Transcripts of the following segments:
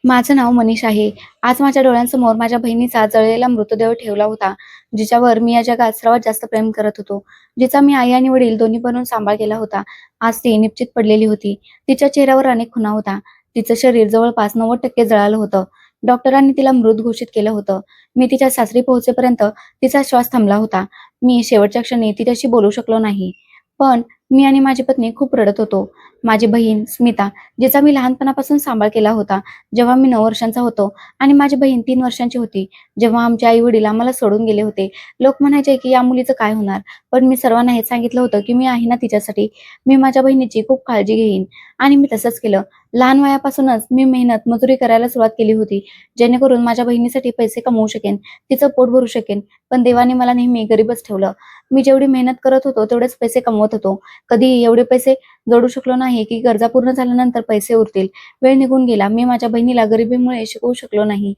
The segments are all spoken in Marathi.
माझं नाव मनीष आहे. आज माझ्या डोळ्यांसमोर माझ्या बहिणीचा जळलेला मृतदेह ठेवला होता, जिच्यावर मी या जगात सर्वात जास्त प्रेम करत होतो. जिचा मी आई आणि वडील दोन्ही बनून सांभाळ केला होता. आज ती निपचित पडलेली होती. तिच्या चेहऱ्यावर अनेक खुणा होता. तिचं शरीर जवळपास 90% जळालं होतं. डॉक्टरांनी तिला मृत घोषित केलं होतं. मी तिच्या सासरी पोहोचेपर्यंत तिचा श्वास थांबला होता. मी शेवटच्या क्षणी तिच्याशी बोलू शकलो नाही. पण मी आणि माझी पत्नी खूप रडत होतो. माझी बहीण स्मिता, जिचा मी लहानपणापासून सांभाळ केला होता, जेव्हा मी 9 वर्षांचा होतो आणि माझी बहीण 3 वर्षांची होती, जेव्हा आमचे आई-वडील आम्हाला सोडून गेले होते. लोक म्हणायचे, की या मुलीचं काय होणार? पण मी सर्वांना हेच सांगितलं होतं, की मी आहे ना तिच्यासाठी. मी माझ्या बहिणीची खूप काळजी घेईन आणि मी तसंच केलं. लहान वयापासूनच मी मेहनत, मजुरी करायला सुरुवात केली होती, जेणेकरून माझ्या बहिणीसाठी पैसे कमवू शकेन, तिचं पोट भरू शकेन. पण देवाने मला नेहमी गरीबच ठेवलं. मी जेवढी मेहनत करत होतो, तेवढेच पैसे कमवत होतो. कधीही एवढे पैसे जोडू शकलो नाही, की गरजा पूर्ण झाल्यानंतर पैसे उरतील. वेळ निघून गेला. मी माझ्या बहिणीला गरिबीमुळे शिकवू शकलो नाही.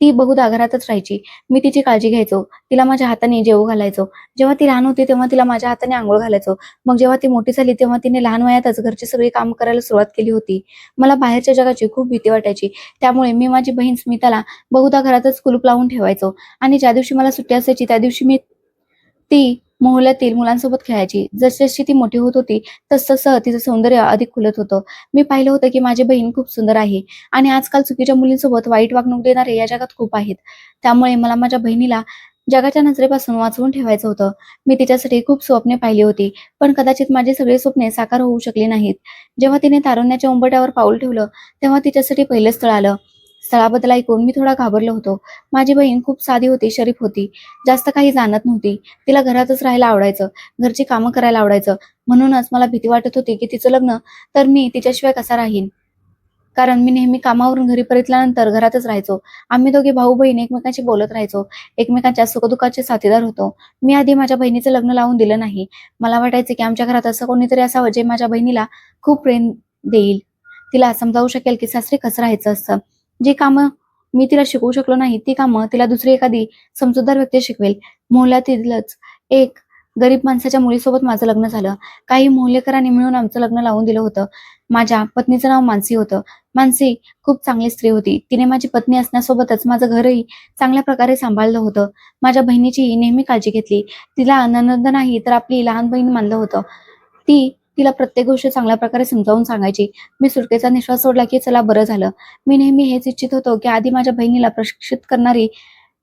ती बहुधा घरातच राहायची. मी तिची काळजी घ्यायचो. तिला माझ्या हाताने जेवू घालायचो. जेव्हा ती लहान होती तेव्हा तिला माझ्या हाताने अंघोळ घालायचो. मग जेव्हा ती मोठी झाली तेव्हा तिने लहान वयातच घरची सगळी कामं करायला सुरुवात केली होती. मला बाहेरच्या जगाची खूप भीती वाटायची. त्यामुळे मी माझी बहीण स्मिताला बहुधा घरातच कुलूप लावून ठेवायचो आणि ज्या दिवशी मला सुट्टी असायची त्या दिवशी मी ती मोहल्ल्यातील मुलांसोबत खेळायची. जशी-जशी ती मोठी होत होती, तसं-तसं तिचं सौंदर्य अधिक खुलत होतं. मी पाहिलं होतं, की माझी बहीण खूप सुंदर आहे आणि आजकाल चुकीच्या मुलींसोबत वाईट वागणूक देणारे या जगात खूप आहेत. त्यामुळे मला माझ्या बहिणीला जगाच्या नजरेपासून वाचवून ठेवायचं होतं. मी तिच्यासाठी खूप स्वप्ने पाहिली होती, पण कदाचित माझी सगळी स्वप्ने साकार होऊ शकली नाहीत. जेव्हा तिने तारुण्याच्या उंबरठ्यावर पाऊल ठेवलं, तेव्हा तिच्यासाठी पहिलं स्थळ आलं. स्थळाबद्दल ऐकून मी थोडा घाबरलो होतो. माझी बहीण खूप साधी होती, शरीफ होती. जास्त काही जाणत नव्हती. तिला घरातच राहायला आवडायचं, घरची कामं करायला आवडायचं. म्हणूनच मला भीती वाटत होती, की तिचं लग्न तर मी तिच्याशिवाय कसा राहीन? कारण मी नेहमी कामावरून घरी परतल्यानंतर घरातच राहायचो. आम्ही दोघे भाऊ-बहीण एकमेकांशी बोलत राहायचो. एकमेकांच्या सुख-दुःखाचे साथीदार होतो. मी आधी माझ्या बहिणीचं लग्न लावून दिलं नाही. मला वाटायचं, की आमच्या घरात असं कोणीतरी असावं, जे माझ्या बहिणीला खूप प्रेम देईल. तिला समजावू शकेल, की सासरी कसं राहायचं असतं. जी कामं मी तिला शिकवू शकलो नाही, ती कामं तिला दुसरी एखादी समजूतदार व्यक्ती शिकवेल. मोहल्ल्यातीलच एक गरीब माणसाच्या मुलीसोबत माझं लग्न झालं. काही मोहल्लेकरांनी मिळून आमचं लग्न लावून दिलं होतं. माझ्या पत्नीचं नाव मानसी होतं. मानसी खूप चांगली स्त्री होती. तिने माझी पत्नी असण्यासोबतच माझं घरही चांगल्या प्रकारे सांभाळलं होतं. माझ्या बहिणीचीही नेहमी काळजी घेतली. तिला नणंद नाही तर आपली लहान बहीण मानलं होतं. ती तिला प्रत्येक गोष्ट चांगल्या प्रकारे समजावून सांगायची. मी सुटकेचा निश्वास सोडला, की चला बरं झालं. मी नेहमी हेच इच्छित होतो, की आधी माझ्या बहिणीला प्रशिक्षित करणारी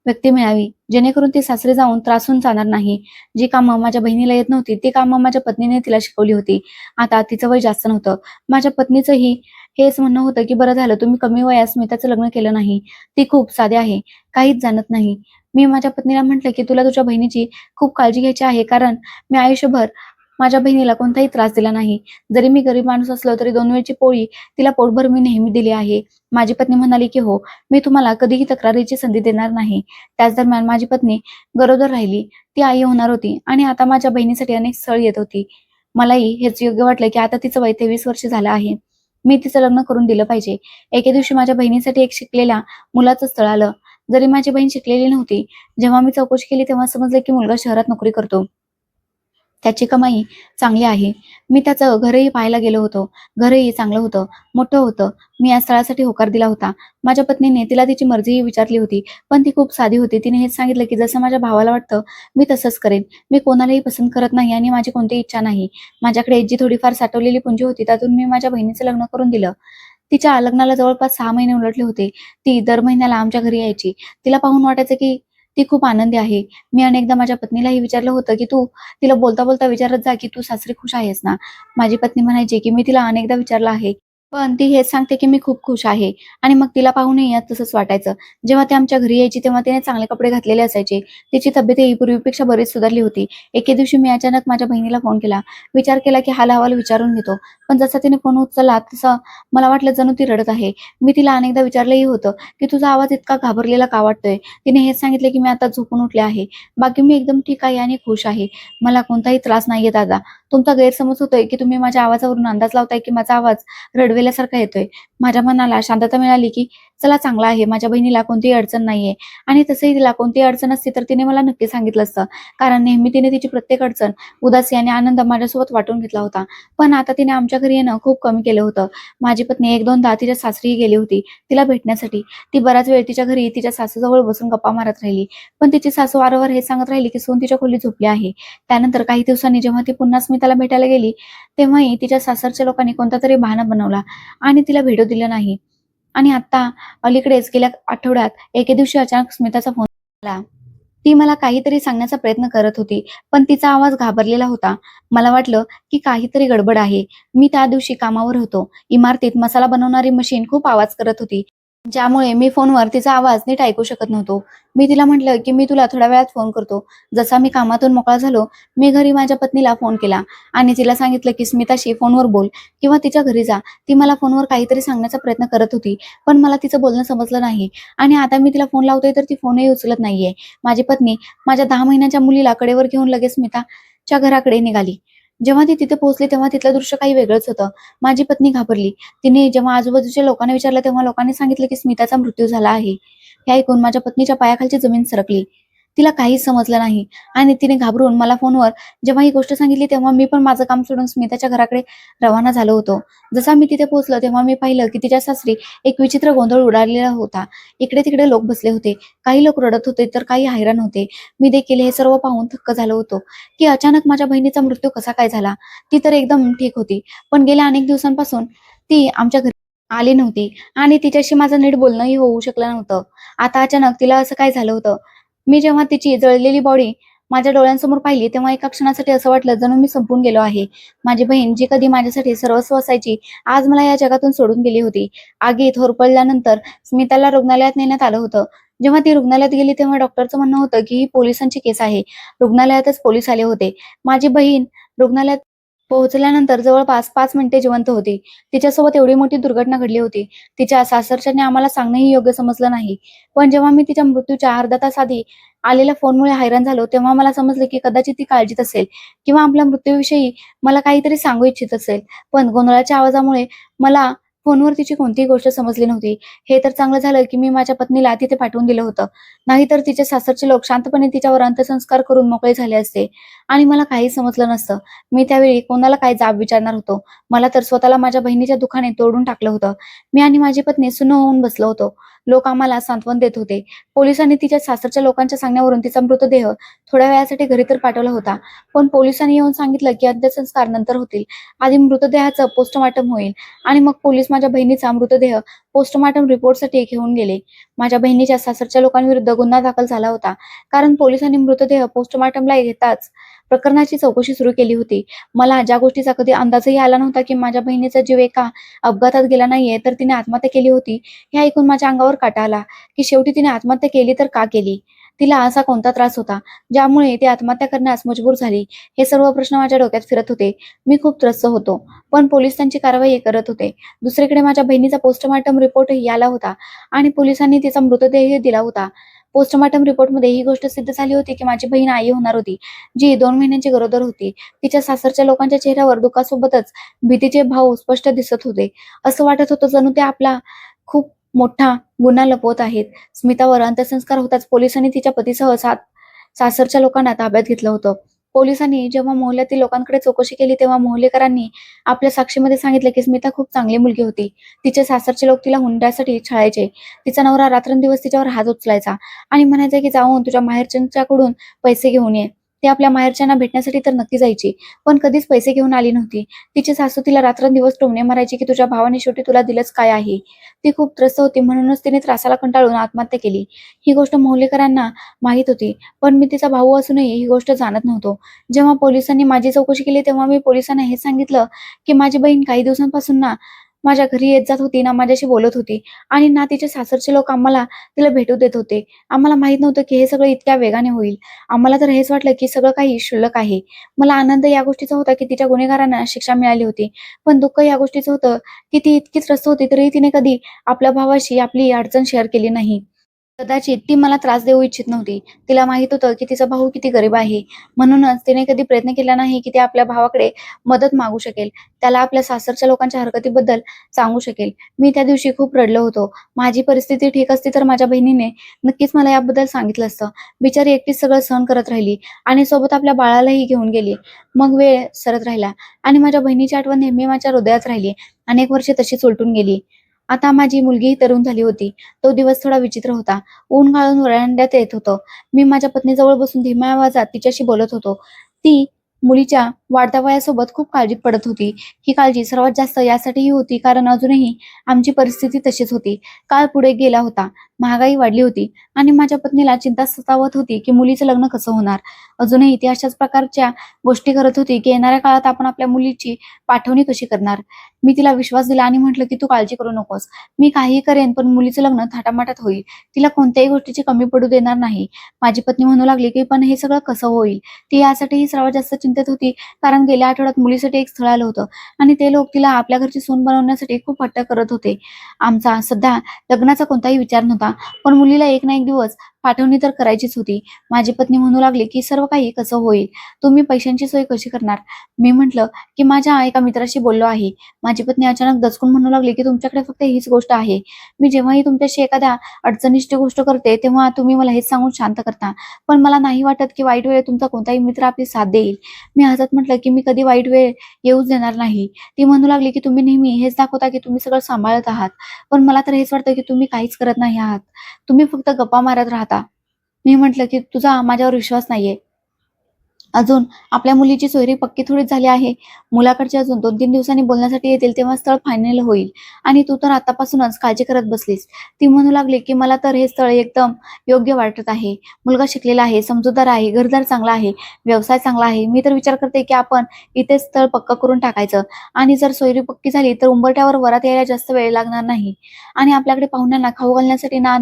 व्यक्ती मिळावी, जेणेकरून ती सासरी जाऊन त्रासून जाणार नाही. जी कामं माझ्या बहिणीला येत नव्हती, ती कामं माझ्या पत्नीने तिला शिकवली होती. आता तिचं वय जास्त नव्हतं. माझ्या पत्नीचंही हेच म्हणणं होतं, की बरं झालं तुम्ही कमी वयात स्मिताचं लग्न केलं नाही. ती खूप साधी आहे, काहीच जाणत नाही. मी माझ्या पत्नीला म्हटलं, की तुला तुझ्या बहिणीची खूप काळजी घ्यायची आहे, कारण मी आयुष्यभर माझ्या बहिणीला कोणताही त्रास दिला नाही. जरी मी गरीब माणूस असलो, तरी 2 वेळची पोळी तिला पोटभर मी नेहमी दिली आहे. माझी पत्नी म्हणाली, की "हो, मी तुम्हाला कधीही तक्रारीची संधी देणार नाही." त्याच दरम्यान माझी पत्नी गरोदर राहिली. ती आई होणार होती आणि आता माझ्या बहिणीसाठी अनेक स्थळ येत होती. मलाही हेच योग्य वाटलं, की आता तिचं वय 23 वर्ष झालं आहे. मी तिचं लग्न करून दिलं पाहिजे. एके दिवशी माझ्या बहिणीसाठी एक शिकलेल्या मुलाचं स्थळ आलं. जरी माझी बहीण शिकलेली नव्हती, जेव्हा मी चौकशी केली तेव्हा समजलं, की मुलगा शहरात नोकरी करतो. त्याची कमाई चांगली आहे. मी त्याचं घरही पाहायला गेलो होतो. घरही चांगलं होतं, मोठं होतं. मी या स्थळासाठी होकार दिला होता. माझ्या पत्नीने तिला तिची मर्जीही विचारली होती, पण ती खूप साधी होती. तिने हेच सांगितलं, की जसं माझ्या भावाला वाटतं, मी तसंच करेन. मी कोणालाही पसंत करत नाही आणि माझी कोणतीही इच्छा नाही. माझ्याकडे जी थोडीफार साठवलेली पुंजी होती, त्यातून मी माझ्या बहिणीचं लग्न करून दिलं. तिच्या लग्नाला जवळपास 6 महिने उलटले होते. ती दर महिन्याला आमच्या घरी यायची. तिला पाहून वाटायचं, की ती खूप आनंदी आहे. मी अनेकदा माझ्या पत्नीलाही विचारलं होतं, की "तू तिला बोलता-बोलता विचारत जा, की तू सासरी खुश आहेस ना?" माझी पत्नी म्हणायची, की "मी तिला अनेकदा विचारलं आहे, पण ती हेच सांगते, की मी खूप खुश आहे." आणि मग तिला पाहूनही यात तसंच वाटायचं. जेव्हा ती आमच्या घरी यायची, तेव्हा तिने चांगले कपडे घातलेले असायचे. तिची तब्येतही पूर्वीपेक्षा बरीच सुधारली होती. एके दिवशी मी अचानक माझ्या बहिणीला फोन केला. विचार केला, की हाल-अहवाल विचारून घेतो. पण जसा तिने फोन उचलला, तसं मला वाटलं जणू ती रडत आहे. मी तिला अनेकदा विचारलंही होतं, की "तुझा आवाज इतका घाबरलेला का वाटतोय?" तिने हेच सांगितले, की "मी आता झोपून उठले आहे. बाकी मी एकदम ठीक आहे आणि खुश आहे. मला कोणताही त्रास नाहीये दादा. तुमचा गैरसमज होतोय की तुम्ही माझ्या आवाजावरून अंदाज लावताय की माझा आवाज रडवेल्यासारखा येतोय. माझ्या मनाला शांतता मिळाली की चला चांगलं आहे, माझ्या बहिणीला कोणतीही अडचण नाहीये. आणि तसंही तिला कोणतीही अडचण असती तर तिने मला नक्की सांगितलं असतं. कारण नेहमी तिने तिची प्रत्येक अडचण, उदासी आणि आनंद माझ्यासोबत वाटून घेतला होता. पण आता तिने आमच्या घरी येणं खूप कमी केलं होतं. माझी पत्नी 1-2दा तिच्या सासरीही गेली होती तिला भेटण्यासाठी. ती बराच वेळ तिच्या घरी तिच्या सासूजवळ बसून गप्पा मारत राहिली. पण तिची सासू वारंवार हे सांगत राहिली की सून तिच्या खोलीत झोपली आहे. त्यानंतर काही दिवसांनी जेव्हा ती पुन्हा स्मिताला भेटायला गेली, तेव्हाही तिच्या सासरच्या लोकांनी कोणतातरी बहाणा बनवला आणि तिला भेटू दिलं नाही. आणि आता अलीकडेच गेल्या आठवड्यात एके दिवशी अचानक स्मिताचा फोन आला. ती मला काहीतरी सांगण्याचा प्रयत्न करत होती, पण तिचा आवाज घाबरलेला होता. मला वाटलं की काहीतरी गडबड आहे. मी त्या दिवशी कामावर होतो. इमारतीत मसाला बनवणारी मशीन खूप आवाज करत होती. ज्यामुळे मी फोनवर तिचा आवाज नीट ऐकू शकत नव्हतो. मी तिला म्हटलं की मी तुला थोड्या वेळात फोन करतो. जसा मी कामातून मोकळा झालो, मी घरी माझ्या पत्नीला फोन केला आणि तिला सांगितलं की स्मिताशी फोनवर बोल किंवा तिच्या घरी जा. ती मला फोनवर काहीतरी सांगण्याचा प्रयत्न करत होती, पण मला तिचं बोलणं समजलं नाही. आणि आता मी तिला फोन लावतोय तर ती फोनही उचलत नाहीये. माझी पत्नी माझ्या 10 महिन्यांच्या मुलीला कडेवर घेऊन लगेच स्मिताच्या घराकडे निघाली. जेव्हा ती तिथे पोहोचली तेव्हा तिथलं दृश्य काही वेगळंच होतं. माझी पत्नी घाबरली. तिने जेव्हा आजूबाजूच्या लोकांना विचारलं तेव्हा लोकांनी सांगितलं की स्मिताचा मृत्यू झाला आहे. हे ऐकून माझ्या पत्नीच्या पायाखालची जमीन सरकली. तिला काहीच समजलं नाही आणि तिने घाबरून मला फोनवर जेव्हा ही गोष्ट सांगितली तेव्हा मी पण माझं काम सोडून स्मिताच्या घराकडे रवाना झालो होतो. जसा मी तिथे पोहोचलो तेव्हा मी पाहिलं की तिच्या सासरी एक विचित्र गोंधळ उडालेला होता. इकडे-तिकडे लोक बसले होते. काही लोक रडत होते तर काही हैराण होते. मी देखील हे सर्व पाहून थक्क झालो होतो की अचानक माझ्या बहिणीचा मृत्यू कसा काय झाला. ती तर एकदम ठीक होती. पण गेल्या अनेक दिवसांपासून ती आमच्या घरी आली नव्हती आणि तिच्याशी माझं नीट बोलणंही होऊ शकलं नव्हतं. आता अचानक तिला असं काय झालं होतं. मी जेव्हा तिची जळलेली बॉडी माझ्या डोळ्यांसमोर पाहिली तेव्हा एका क्षणासाठी असं वाटलं जणू मी संपून गेलो आहे. माझी बहीण जी कधी माझ्यासाठी सर्वस्व असायची, आज मला या जगातून सोडून गेली होती. आगीत होरपळल्यानंतर स्मिताला रुग्णालयात नेण्यात आलं होतं. जेव्हा ती रुग्णालयात गेली तेव्हा डॉक्टरचं म्हणणं होतं की ही पोलिसांची केस आहे. रुग्णालयातच पोलीस आले होते. माझी बहीण रुग्णालयात पोहोचल्यानंतर जवळपास 5 मिनिटे जिवंत होती. तिच्यासोबत एवढी मोठी दुर्घटना घडली होती. तिच्या सासरच्यांनी आम्हाला सांगणंही योग्य समजलं नाही. पण जेव्हा मी तिच्या मृत्यूच्या अर्धा तास आधी आलेल्या फोनमुळे हैराण झालो, तेव्हा मला समजलं की कदाचित ती काळजीत असेल किंवा आपल्या मृत्यूविषयी मला काहीतरी सांगू इच्छित असेल. पण गोंधळाच्या आवाजामुळे मला फोनवर तिची कोणतीही गोष्ट समजली नव्हती. हे तर चांगलं झालं की मी माझ्या पत्नीला तिथे पाठवून दिलं होतं. नाहीतर तिचे सासरचे लोक शांतपणे तिच्यावर अंत्यसंस्कार करून मोकळे झाले असते आणि मला काही समजलं नसतं. मी त्यावेळी कोणाला काय जाब विचारणार होतो. मला तर स्वतःला माझ्या बहिणीच्या दुःखाने तोडून टाकलं होतं. मी आणि माझी पत्नी सुन्न होऊन बसलो होतो. लोक आम्हाला सांत्वन देत होते. पोलिसांनी तिच्या सासरच्या लोकांच्या सांगण्यावरून तिचा मृतदेह थोड्या वेळासाठी घरी तर पाठवला होता. पण पोलिसांनी येऊन सांगितलं की अंत्यसंस्कार नंतर होतील. आधी मृतदेहाचं पोस्टमॉर्टम होईल आणि मग पोलीस माझ्या बहिणीचा मृतदेह पोस्टमॉर्टम रिपोर्टसाठी घेऊन गेले. माझ्या बहिणीच्या सासरच्या लोकांविरुद्ध गुन्हा दाखल झाला होता. कारण पोलिसांनी मृतदेह पोस्टमॉर्टमला घेताच प्रकरणाची चौकशी सुरू केली होती. मला ज्या गोष्टीचा कधी अंदाजही आला नव्हता की माझ्या बहिणीचा जीव एका अपघातात गेला नाहीये तर तिने आत्महत्या केली होती, हे ऐकून माझ्या अंगावर काटा आला की शेवटी तिने आत्महत्या केली तर का केली? तिला असा कोणता त्रास होता ज्यामुळे ती आत्महत्या करण्यास मजबूर झाली? हे सर्व प्रश्न माझ्या डोक्यात फिरत होते. मी खूप त्रस्त होतो. पण पोलीस त्यांची कारवाई करत होते. दुसरीकडे माझ्या बहिणीचा पोस्टमॉर्टम रिपोर्टही आला होता आणि पोलिसांनी तिचा मृतदेहही दिला होता. पोस्टमॉर्टम रिपोर्टमध्ये ही गोष्ट सिद्ध झाली होती की माझी बहीण आई होणार होती, जी 2 महिन्यांची गरोदर होती. तिच्या सासरच्या लोकांच्या चेहऱ्यावर दुःखासोबतच भीतीचे भाव स्पष्ट दिसत होते. असं वाटत होतं जणू ते आपला खूप मोठा गुन्हा लपवत आहेत. स्मितावर अंत्यसंस्कार होताच पोलिसांनी तिच्या पतीसह सासरच्या लोकांना ताब्यात घेतलं होतं. पोलिसांनी जेव्हा मोहल्ल्यातील लोकांकडे चौकशी केली तेव्हा मोहल्लेकरांनी आपल्या साक्षीमध्ये सांगितलं की स्मिता खूप चांगली मुलगी होती. तिचे सासरचे लोक तिला हुंड्यासाठी छळायचे. तिचा नवरा रात्रंदिवस तिच्यावर हात उचलायचा आणि म्हणायचा की जाऊन तुझ्या माहेरच्यांच्याकडून पैसे घेऊन ये. ती आपल्या माहेरच्यांना भेटण्यासाठी तर नक्की जायची, पण कधीच पैसे घेऊन आली नव्हती. तिची सासू तिला रात्रंदिवस टोमणे मारायची की तुझ्या भावाने शेवटी तुला दिलंच काय आहे. ती खूप त्रस्त होती म्हणूनच तिने त्रासाला कंटाळून आत्महत्या केली. ही गोष्ट मोहल्लेकरांना माहीत होती, पण मी तिचा भाऊ असूनही ही गोष्ट जाणत नव्हतो. जेव्हा पोलिसांनी माझी चौकशी केली तेव्हा मी पोलिसांना हे सांगितलं की माझी बहीण काही दिवसांपासून ना माझ्या घरी येत जात होती, ना माझ्याशी बोलत होती आणि ना तिचे सासरचे लोक आम्हाला तिला भेटू देत होते. आम्हाला माहित नव्हतं की हे सगळं इतक्या वेगाने होईल. आम्हाला तर हेच वाटलं की सगळं काही क्षुल्लक आहे. मला आनंद या गोष्टीचा होता की तिच्या गुन्हेगारांना शिक्षा मिळाली होती. पण दुःख या गोष्टीचं होतं की ती इतकी त्रस्त होती तरीही तिने कधी आपल्या भावाशी आपली अडचण शेअर केली नाही. कदाचित ती मला त्रास देऊ इच्छित नव्हती. तिला माहित होतं की तिचा भाऊ किती गरीब आहे. म्हणूनच तिने कधी प्रयत्न केला नाही की ती आपल्या भावाकडे मदत मागू शकेल. त्याला आपल्या सासरच्या लोकांच्या हरकतीबद्दल सांगू शकेल. मी त्या दिवशी खूप रडलो होतो. माझी परिस्थिती ठीक असती तर माझ्या बहिणीने नक्कीच मला याबद्दल सांगितलं असतं. बिचारी एकटीच सगळं सहन करत राहिली आणि सोबत आपल्या बाळालाही घेऊन गेली. मग वेळ सरत राहिला आणि माझ्या बहिणीची आठवण नेहमी माझ्या हृदयात राहिली. अनेक वर्षे तशीच उलटून गेली. आता माझी मुलगीही तरुण झाली होती. तो दिवस थोडा विचित्र होता. ऊन गाळून व्हरांड्यात येत होतं. मी माझ्या पत्नीजवळ बसून धीम्या आवाजात तिच्याशी बोलत होतो. ती मुलीच्या वाढत्या वयासोबत खूप काळजीत पडत होती. ही काळजी सर्वात जास्त यासाठीही होती कारण अजूनही आमची परिस्थिती तशीच होती. काळ पुढे गेला होता. महागाई वाढली होती आणि माझ्या पत्नीला चिंता सतावत होती की मुलीचं लग्न कसं होणार. अजूनही ती अशाच प्रकारच्या गोष्टी करत होती की येणाऱ्या काळात आपण आपल्या मुलीची पाठवणी कशी करणार. मी तिला विश्वास दिला आणि म्हटलं की तू काळजी करू नकोस. मी काहीही करेन पण मुलीचं लग्न थाटामाटात होईल. तिला कोणत्याही गोष्टीची कमी पडू देणार नाही. माझी पत्नी म्हणू लागली की पण हे सगळं कसं होईल. ती यासाठीही सर्वात जास्त चिंतेत होती कारण गेल्या आठवड्यात मुलीसाठी एक स्थळ आलं होतं आणि ते लोक तिला आपल्या घरची सून बनवण्यासाठी खूप हट्ट करत होते. आमचा सध्या लग्नाचा कोणताही विचार नव्हता पण मुलीला एक ना एक दिवस पाठवणी तर करायचीच होती. माझी पत्नी म्हणू लागली की सर्व काही कसं होईल. तुम्ही पैशांची सोय कशी करणार. मी म्हटलं की माझ्या एका मित्राशी बोललो आहे. माझी पत्नी अचानक दचकून म्हणू लागली की तुमच्याकडे फक्त हीच गोष्ट आहे. मी जेव्हाही तुमच्याशी एखाद्या अडचणीची गोष्ट करते तेव्हा तुम्ही मला हेच सांगून शांत करता. पण मला नाही वाटत की वाईट वेळेत तुमचा कोणताही मित्र आपली साथ देईल. मी हसत म्हटलं की मी कधी वाईट वेळ येऊच देणार नाही. ती म्हणू लागली की तुम्ही नेहमी हेच दाखवता की तुम्ही सगळं सांभाळत आहात. पण मला तर हेच वाटतं की तुम्ही काहीच करत नाही आहात. तुम्ही फक्त गप्पा मारत राहता. मी म्हटलं की तुझा माझ्यावर विश्वास नाहीये. अजून आपल्या मुलीची सोयरी पक्की थोडीच झाली आहे. मुलाकडचे अजून 2-3 दिवसांनी बोलण्यासाठी येतील तेव्हा स्थळ फायनल होईल आणि तू तर आतापासूनच काळजी करत बसलीस. ती म्हणू लागली की मला तर हे स्थळ एकदम योग्य वाटत आहे. मुलगा शिकलेला आहे, समजूतदार आहे, घरदार चांगला आहे, व्यवसाय चांगला आहे. मी तर विचार करते की आपण इथेच स्थळ पक्क करून टाकायचं आणि जर सोयरी पक्की झाली तर उंबरठ्यावर वरात यायला जास्त वेळ लागणार नाही आणि आपल्याकडे पाहुण्यांना खाऊ घालण्यासाठी ना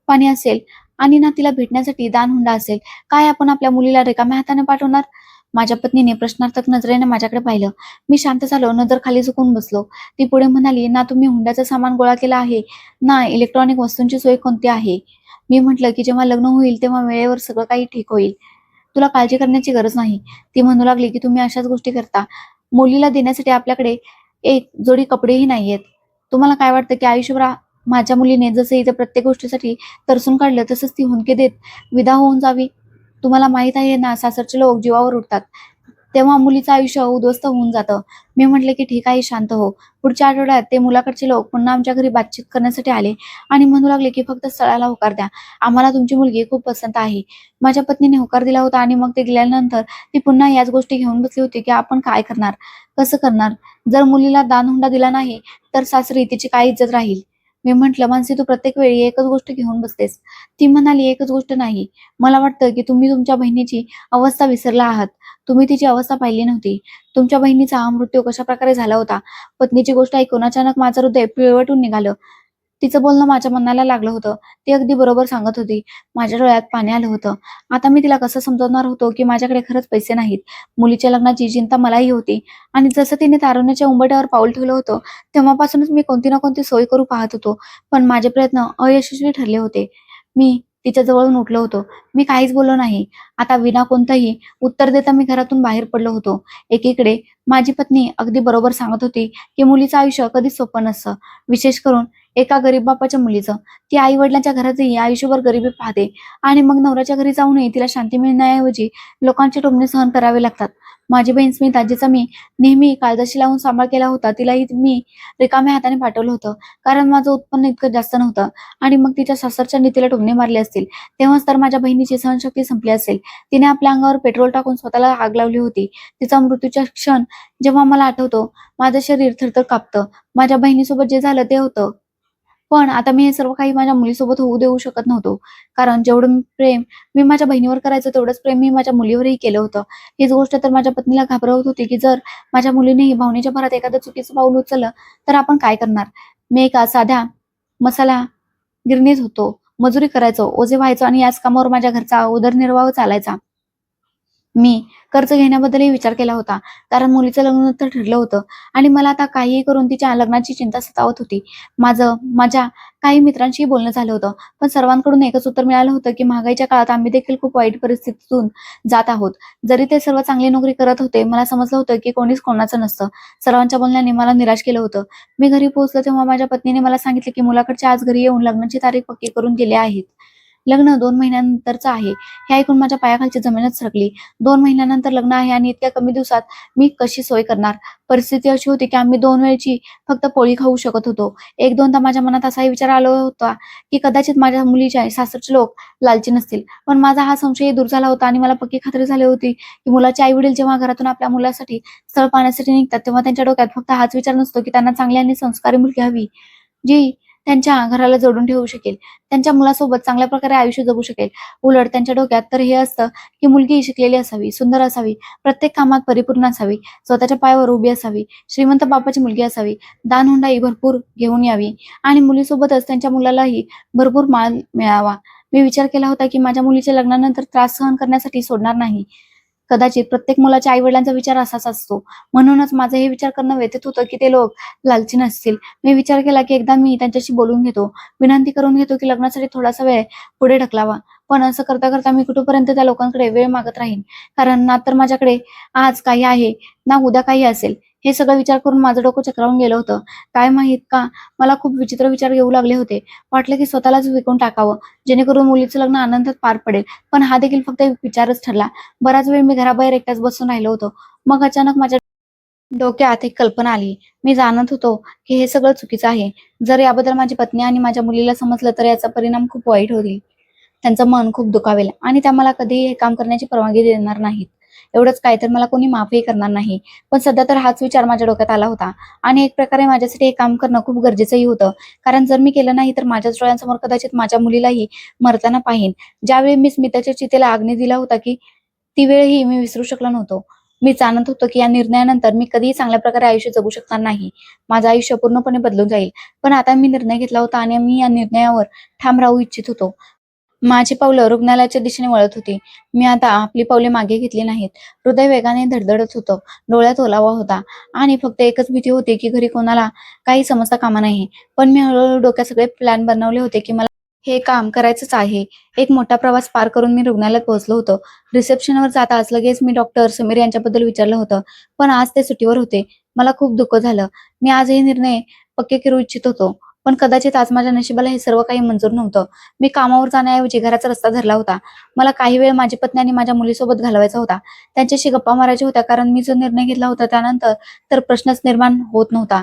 पाणी असेल आणि ना तिला भेटण्यासाठी दानहुंडा असेल. काय आपण आपल्या मुलीला रिकाम्या हाताने पाठवणार. माझ्या पत्नीने प्रश्नार्थक नजरेने माझ्याकडे पाहिलं. मी शांत झालो, नजर खाली झुकून बसलो. ती पुढे म्हणाली, ना तुम्ही हुंड्याचं सामान गोळा केलं आहे, ना इलेक्ट्रॉनिक वस्तूंची सोय कोणती आहे. मी म्हटलं की जेव्हा लग्न होईल तेव्हा वेळेवर सगळं काही ठीक होईल. तुला काळजी करण्याची गरज नाही. ती म्हणू लागली की तुम्ही अशाच गोष्टी करता. मुलीला देण्यासाठी आपल्याकडे एक जोडी कपडेही नाहीयेत. तुम्हाला काय वाटतं की आयुष्यभर माझ्या मुलीने जसं इथे प्रत्येक गोष्टीसाठी तरसून काढलं तसंच ती हुंदके देत विदा होऊन जावी. तुम्हाला माहित आहे ना सासरचे लोक जीवावर उठतात. तेव्हा मुलीचं आयुष्य उद्ध्वस्त होऊन जातं. मी म्हटले की ठीक आहे शांत हो. पुढच्या आठवड्यात ते मुलाकडचे लोक पुन्हा आमच्या घरी बातचीत करण्यासाठी आले आणि म्हणू लागले की फक्त स्थळाला होकार द्या. आम्हाला तुमची मुलगी खूप पसंत आहे. माझ्या पत्नीने होकार दिला होता आणि मग ते गेल्यानंतर ती पुन्हा याच गोष्टी घेऊन बसली होती की आपण काय करणार, कसं करणार. जर मुलीला दानहुंडा दिला नाही तर सासरी तिची काय इज्जत राहील. मी म्हटलं, मानसी तू प्रत्येक वेळी एकच गोष्ट घेऊन बसतेस. ती म्हणाली, एकच गोष्ट नाही. मला वाटतं की तुम्ही तुमच्या बहिणीची अवस्था विसरला आहात. तुम्ही तिची अवस्था पाहिली नव्हती. तुमच्या बहिणीचा मृत्यू कशाप्रकारे झाला होता. पत्नीची गोष्ट ऐकून अचानक माझं हृदय पिळवटून निघालं. तिचं बोलणं माझ्या मनाला लागलं होतं. ती अगदी बरोबर सांगत होती. माझ्या डोळ्यात पाणी आलं होतं. आता मी तिला कसं समजावणार होतो की माझ्याकडे खरंच पैसे नाहीत. मुलीच्या लग्नाची चिंता मलाही होती आणि जसं तिने तारुण्याच्या उंबरठ्यावर पाऊल ठेवलं होतं, तेव्हापासूनच मी कोणती ना कोणती सोय करू पाहत होतो. पण माझे प्रयत्न अयशस्वी ठरले होते. मी तिच्या जवळून उठलो होतो. मी काहीच बोललो नाही. आता विना कोणतंही उत्तर देता मी घरातून बाहेर पडलो होतो. एकीकडे माझी पत्नी अगदी बरोबर सांगत होती की मुलीचं आयुष्य कधीच सोपं नसतं. विशेष करून एका गरीब बापाच्या मुलीचं. ती आई-वडिलांच्या घरातही आयुष्यभर गरिबी पाहते आणि मग नवऱ्याच्या घरी जाऊनही तिला शांती मिळण्याऐवजी लोकांचे टोमणे सहन करावे लागतात. माझी बहीण स्मिता, जिचा मी नेहमी काळजाशी लावून सांभाळ केला होता, तिलाही मी रिकाम्या हाताने पाठवलं होतं. कारण माझं उत्पन्न इतकं जास्त नव्हतं आणि मग तिच्या सासरच्यांनी तिला टोमणे मारले असतील. तेव्हाच तर माझ्या बहिणीची सहनशक्ती संपली असेल. तिने आपल्या अंगावर पेट्रोल टाकून स्वतःला आग लावली होती. तिचा मृत्यूचा क्षण जेव्हा मला आठवतो, माझं शरीर थरथर कापतं. माझ्या बहिणीसोबत जे झालं ते होतं. पण आता मी हे सर्व काही माझ्या मुलीसोबत होऊ देऊ शकत नव्हतो. कारण जेवढं प्रेम मी माझ्या बहिणीवर करायचो, तेवढंच प्रेम मी माझ्या मुलीवरही केलं होतं. हीच गोष्ट तर माझ्या पत्नीला घाबरवत होती, की जर माझ्या मुलीनेही भावनेच्या भरात एखादं चुकीचं पाऊल उचललं, तर आपण काय करणार? मी एका साध्या मसाला गिरणीत होतो. मजुरी करायचो, ओझे व्हायचो आणि याच कामावर माझ्या घरचा उदरनिर्वाह चालायचा. मी कर्ज घेण्याबद्दलही विचार केला होता. कारण मुलीचं लग्न तर ठरलं होतं आणि मला आता काहीही करून तिच्या लग्नाची चिंता सतावत होती. माझ्या काही मित्रांशी बोलणं झालं होतं, पण सर्वांकडून एकच उत्तर मिळालं होतं की महागाईच्या काळात आम्ही देखील खूप वाईट परिस्थितीतून जात आहोत. जरी ते सर्व चांगली नोकरी करत होते, मला समजलं होतं की कोणीच कोणाचं नसतं. सर्वांच्या बोलण्याने मला निराश केलं होतं. मी घरी पोहोचले तेव्हा माझ्या पत्नीने मला सांगितले की मुलाकडचे आज घरी येऊन लग्नाची तारीख पक्की करून गेले आहेत. लग्न 2 महिन्यानंतरचं आहे. हे ऐकून माझ्या पायाखालची जमीनच सरकली. 2 महिन्यानंतर लग्न आहे आणि इतक्या कमी दिवसात मी कशी सोय करणार? परिस्थिती अशी होती की आम्ही 2 वेळची फक्त पोळी खाऊ शकत होतो. एक दोनदा माझ्या मनात असाही विचार आला होता की कदाचित माझ्या मुलीच्या सासरचे लोक लालची नसतील. पण माझा हा संशयही दूर झाला होता आणि मला पक्की खात्री झाली होती की मुलाचे आई-वडील जेव्हा घरातून आपल्या मुलासाठी स्थळ पाहण्यासाठी निघतात, तेव्हा त्यांच्या डोक्यात फक्त हाच विचार नसतो की त्यांना चांगली आणि संस्कारी मुलगी हवी, जी त्यांच्या घराला जोडून ठेवू शकेल, त्यांच्या मुलासोबत चांगल्या प्रकारे आयुष्य जगू शकेल. उलट त्यांच्या डोक्यात तर हे असतं की मुलगी शिकलेली असावी, सुंदर असावी, प्रत्येक कामात परिपूर्ण असावी, स्वतःच्या पायावर उभी असावी, श्रीमंत बापाची मुलगी असावी, दानहुंडाई भरपूर घेऊन यावी आणि मुलीसोबतच त्यांच्या मुलालाही भरपूर मान मिळावा. मी विचार केला होता की माझ्या मुलीच्या लग्नानंतर त्रास सहन करण्यासाठी सोडणार नाही. कदाचित प्रत्येक मुलाच्या आई-वडिलांचा विचार असाच असतो. म्हणूनच माझं हे विचार करणं व्यथित होतं की ते लोक लालची नसतील. मी विचार केला की एकदा मी त्यांच्याशी बोलून घेतो. विनंती करून घेतो की लग्नासाठी थोडासा वेळ पुढे ढकलावा. पण असं करता-करता मी कुठेपर्यंत त्या लोकांकडे वेळ मागत राहीन. कारण ना तर माझ्याकडे आज काही आहे, ना उद्या काही असेल. हे सगळं विचार करून माझं डोकं चक्रावून गेलं होतं. काय माहीत का मला खूप विचित्र विचार येऊ लागले होते. वाटलं की स्वतःलाच विकून टाकावं, जेणेकरून मुलीचं लग्न आनंदात पार पडेल. पण हा देखील फक्त एक विचारच ठरला. बराच वेळ मी घराबाहेर एकटाच बसून राहिलो होतो. मग अचानक माझ्या डोक्यात एक कल्पना आली. मी जाणत होतो की हे सगळं चुकीचं आहे. जर याबद्दल माझी पत्नी आणि माझ्या मुलीला समजलं तर याचा परिणाम खूप वाईट होईल. त्यांचं मन खूप दुखावेल आणि त्या मला कधीही हे काम करण्याची परवानगी देणार नाहीत. एवढंच काय तर मला कोणी माफही करणार नाही. पण सध्या तर हाच विचार माझ्या डोक्यात आला होता आणि एक प्रकारे माझ्यासाठी हे काम करणं खूप गरजेचंही होतं. कारण जर मी केलं नाही तर माझ्याच डोळ्यांसमोर कदाचित माझ्या मुलीलाही मरताना पाहीन. ज्यावेळी मी स्मिताच्या चितेला अग्नी दिला होता की ती वेळही मी विसरू शकलो नव्हतो. मी जाणत होतो की या निर्णयानंतर मी कधीही चांगल्या प्रकारे आयुष्य जगू शकणार नाही. माझं आयुष्य पूर्णपणे बदलून जाईल. पण आता मी निर्णय घेतला होता आणि मी या निर्णयावर ठाम राहू इच्छित होतो. माझी पावलं रुग्णालयाच्या दिशेने वळत होती. मी आता आपली पावले मागे घेतली नाहीत. हृदय वेगाने धडधडत होतं. डोळ्यात ओलावा होता आणि फक्त एकच भीती होती की घरी कोणाला काही समजता कामा नये. पण मी हळूहळू डोक्यात सगळे प्लॅन बनवले होते की मला हे काम करायचंच आहे. एक मोठा प्रवास पार करून मी रुग्णालयात पोहोचलो होतो. रिसेप्शनवर जाताच लगेच मी डॉक्टर समीर यांच्याबद्दल विचारलं होतं. पण आज ते सुट्टीवर होते. मला खूप दुःख झालं. मी आज हे निर्णय पक्के करू इच्छित होतो. पण कदाचित आज माझ्या नशिबाला हे सर्व काही मंजूर नव्हतं. मी कामावर जाण्याऐवजी घराचा रस्ता धरला होता. मला काही वेळ माझी पत्नी आणि माझ्या मुलीसोबत घालवायचा होता. त्यांच्याशी गप्पा मारायच्या होत्या कारण मी जो निर्णय घेतला होता त्यानंतर तर प्रश्नच निर्माण होत नव्हता.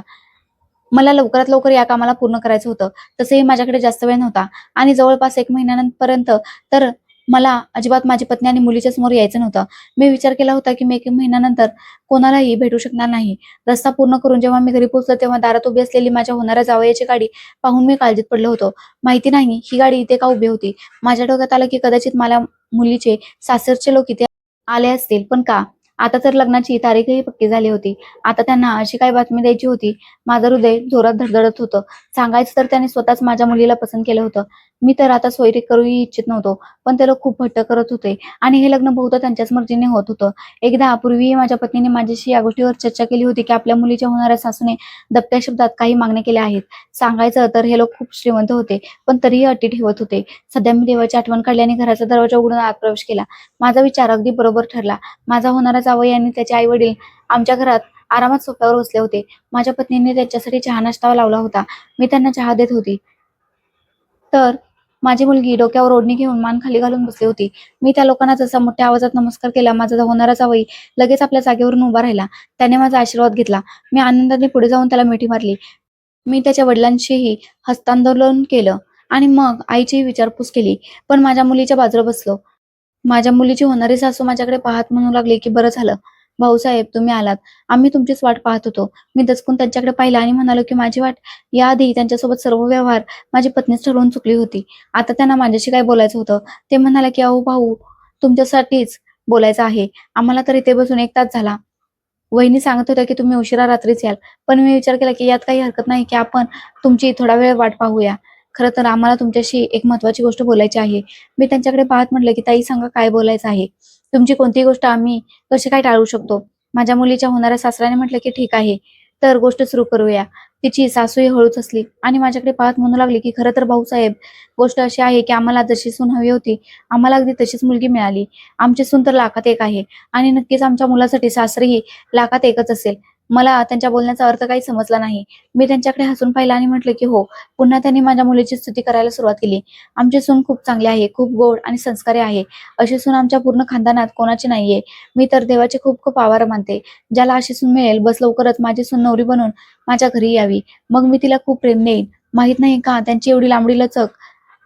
मला लवकरात लवकर या कामाला पूर्ण करायचं होतं. तसेही माझ्याकडे जास्त वेळ नव्हता आणि जवळपास 1 महिन्यापर्यंत तर मला अजिबात माझी पत्नी आणि मुलीच्या समोर यायचं नव्हतं. मी विचार केला होता की मी 1 महिन्यानंतर कोणालाही भेटू शकणार नाही. रस्ता पूर्ण करून जेव्हा मी घरी पोहोचलो तेव्हा दारात उभी असलेली माझ्या होणाऱ्या जावयाची गाडी पाहून मी काळजीत पडलो होतो. माहिती नाही ही गाडी इथे का उभी होती. माझ्या डोक्यात आलं की कदाचित मला मुलीचे सासरचे लोक इथे आले असतील. पण का? आता तर लग्नाची तारीखही पक्की झाली होती. आता त्यांना अशी काय बातमी द्यायची होती? माझं हृदय जोरात धडधडत होतं. सांगायचं तर त्याने स्वतःच माझ्या मुलीला पसंत केलं होतं. मी तर आता सोयरी करूही इच्छित नव्हतो. पण ते लोक खूप हट्ट करत होते आणि हे लग्न बहुधा त्यांच्याच मर्जीने होत होतं. एकदा पूर्वीही माझ्या पत्नीने माझ्याशी या गोष्टीवर चर्चा केली होती की आपल्या मुलीच्या होणाऱ्या सासूने दबत्या शब्दात काही मागण्या केल्या आहेत. सांगायचं तर हे लोक खूप श्रीमंत होते, पण तरीही अटी ठेवत होते. सध्या मी देवाची आठवण काढली आणि घराचा दरवाजा उघडून आत प्रवेश केला. माझा विचार अगदी बरोबर ठरला. माझा होणारा जावई आणि त्याचे आई-वडील आमच्या घरात आरामात सोफ्यावर बसले होते. माझ्या पत्नीने त्यांच्यासाठी चहा नाश्ता लावला होता. मी त्यांना चहा देत होती. तर माझी मुलगी डोक्यावर ओढणी घेऊन मान खाली घालून बसली होती. मी त्या लोकांना जसा मोठ्या आवाजात नमस्कार केला, माझा होणारा जावई लगेच आपल्या जागेवरून उभा राहिला. त्याने माझा आशीर्वाद घेतला. मी आनंदाने पुढे जाऊन त्याला मिठी मारली. मी त्याच्या वडिलांशीही हस्तांदोलन केलं आणि मग आईचीही विचारपूस केली. पण माझ्या मुलीच्या बाजूला बसलो. माझ्या मुलीची होणारी सासू माझ्याकडे पाहत म्हणू लागली की "बरं झालं, भाऊसाहेब तुम्ही आलात. आम्ही तुमचीच वाट पाहत होतो." मी दचकून त्यांच्याकडे पाहिलं आणि म्हणालो की "माझी वाट?" याआधी त्यांच्यासोबत सर्व व्यवहार माझी पत्नीच ठरवून चुकली होती. आता त्यांना माझ्याशी काय बोलायचं होतं? ते म्हणाले की "अहो भाऊ, तुमच्यासाठीच बोलायचं आहे. आम्हाला तर इथे बसून 1 तास झाला. वहिनी सांगत होत्या की तुम्ही उशिरा रात्रीच याल. पण मी विचार केला की यात काही हरकत नाही की आपण तुमची थोडा वेळ वाट पाहूया. खरं तर आम्हाला तुमच्याशी एक महत्त्वाची गोष्ट बोलायची आहे." मी त्यांच्याकडे पाहत म्हटलं की "ताई सांगा काय बोलायचं आहे? तुमची कोणतीही गोष्ट आम्ही कशी काय टाळू शकतो?" माझ्या मुलीच्या होणाऱ्या सासऱ्याने म्हटलं की "ठीक आहे, तर गोष्ट सुरू करूया." तिची सासूही हळूच हसली आणि माझ्याकडे पाहत म्हणू लागली की खरं तर भाऊसाहेब, गोष्ट अशी आहे की आम्हाला जशी सून हवी होती, आम्हाला अगदी तशीच मुलगी मिळाली. आमची सून तर लाखात एक आहे आणि नक्कीच आमच्या मुलासाठी सासरीही लाखात एकच असेल. मला त्यांच्या बोलण्याचा अर्थ काही समजला नाही. मी त्यांच्याकडे हसून पाहिलं आणि म्हटलं की हो. पुन्हा त्यांनी माझ्या मुलीची स्तुती करायला सुरुवात केली. आमची सून खूप चांगली आहे, खूप गोड आणि संस्कारी आहे. अशी सून आमच्या पूर्ण खानदानात कोणाची नाहीये. मी तर देवाचे खूप खूप आभार मानते. ज्याला अशी सून मिळेल, बस लवकरच माझी सून नवरी बनून माझ्या घरी यावी. मग मी तिला खूप प्रेम देईन. माहित नाही का त्यांची एवढी लांबडी लचक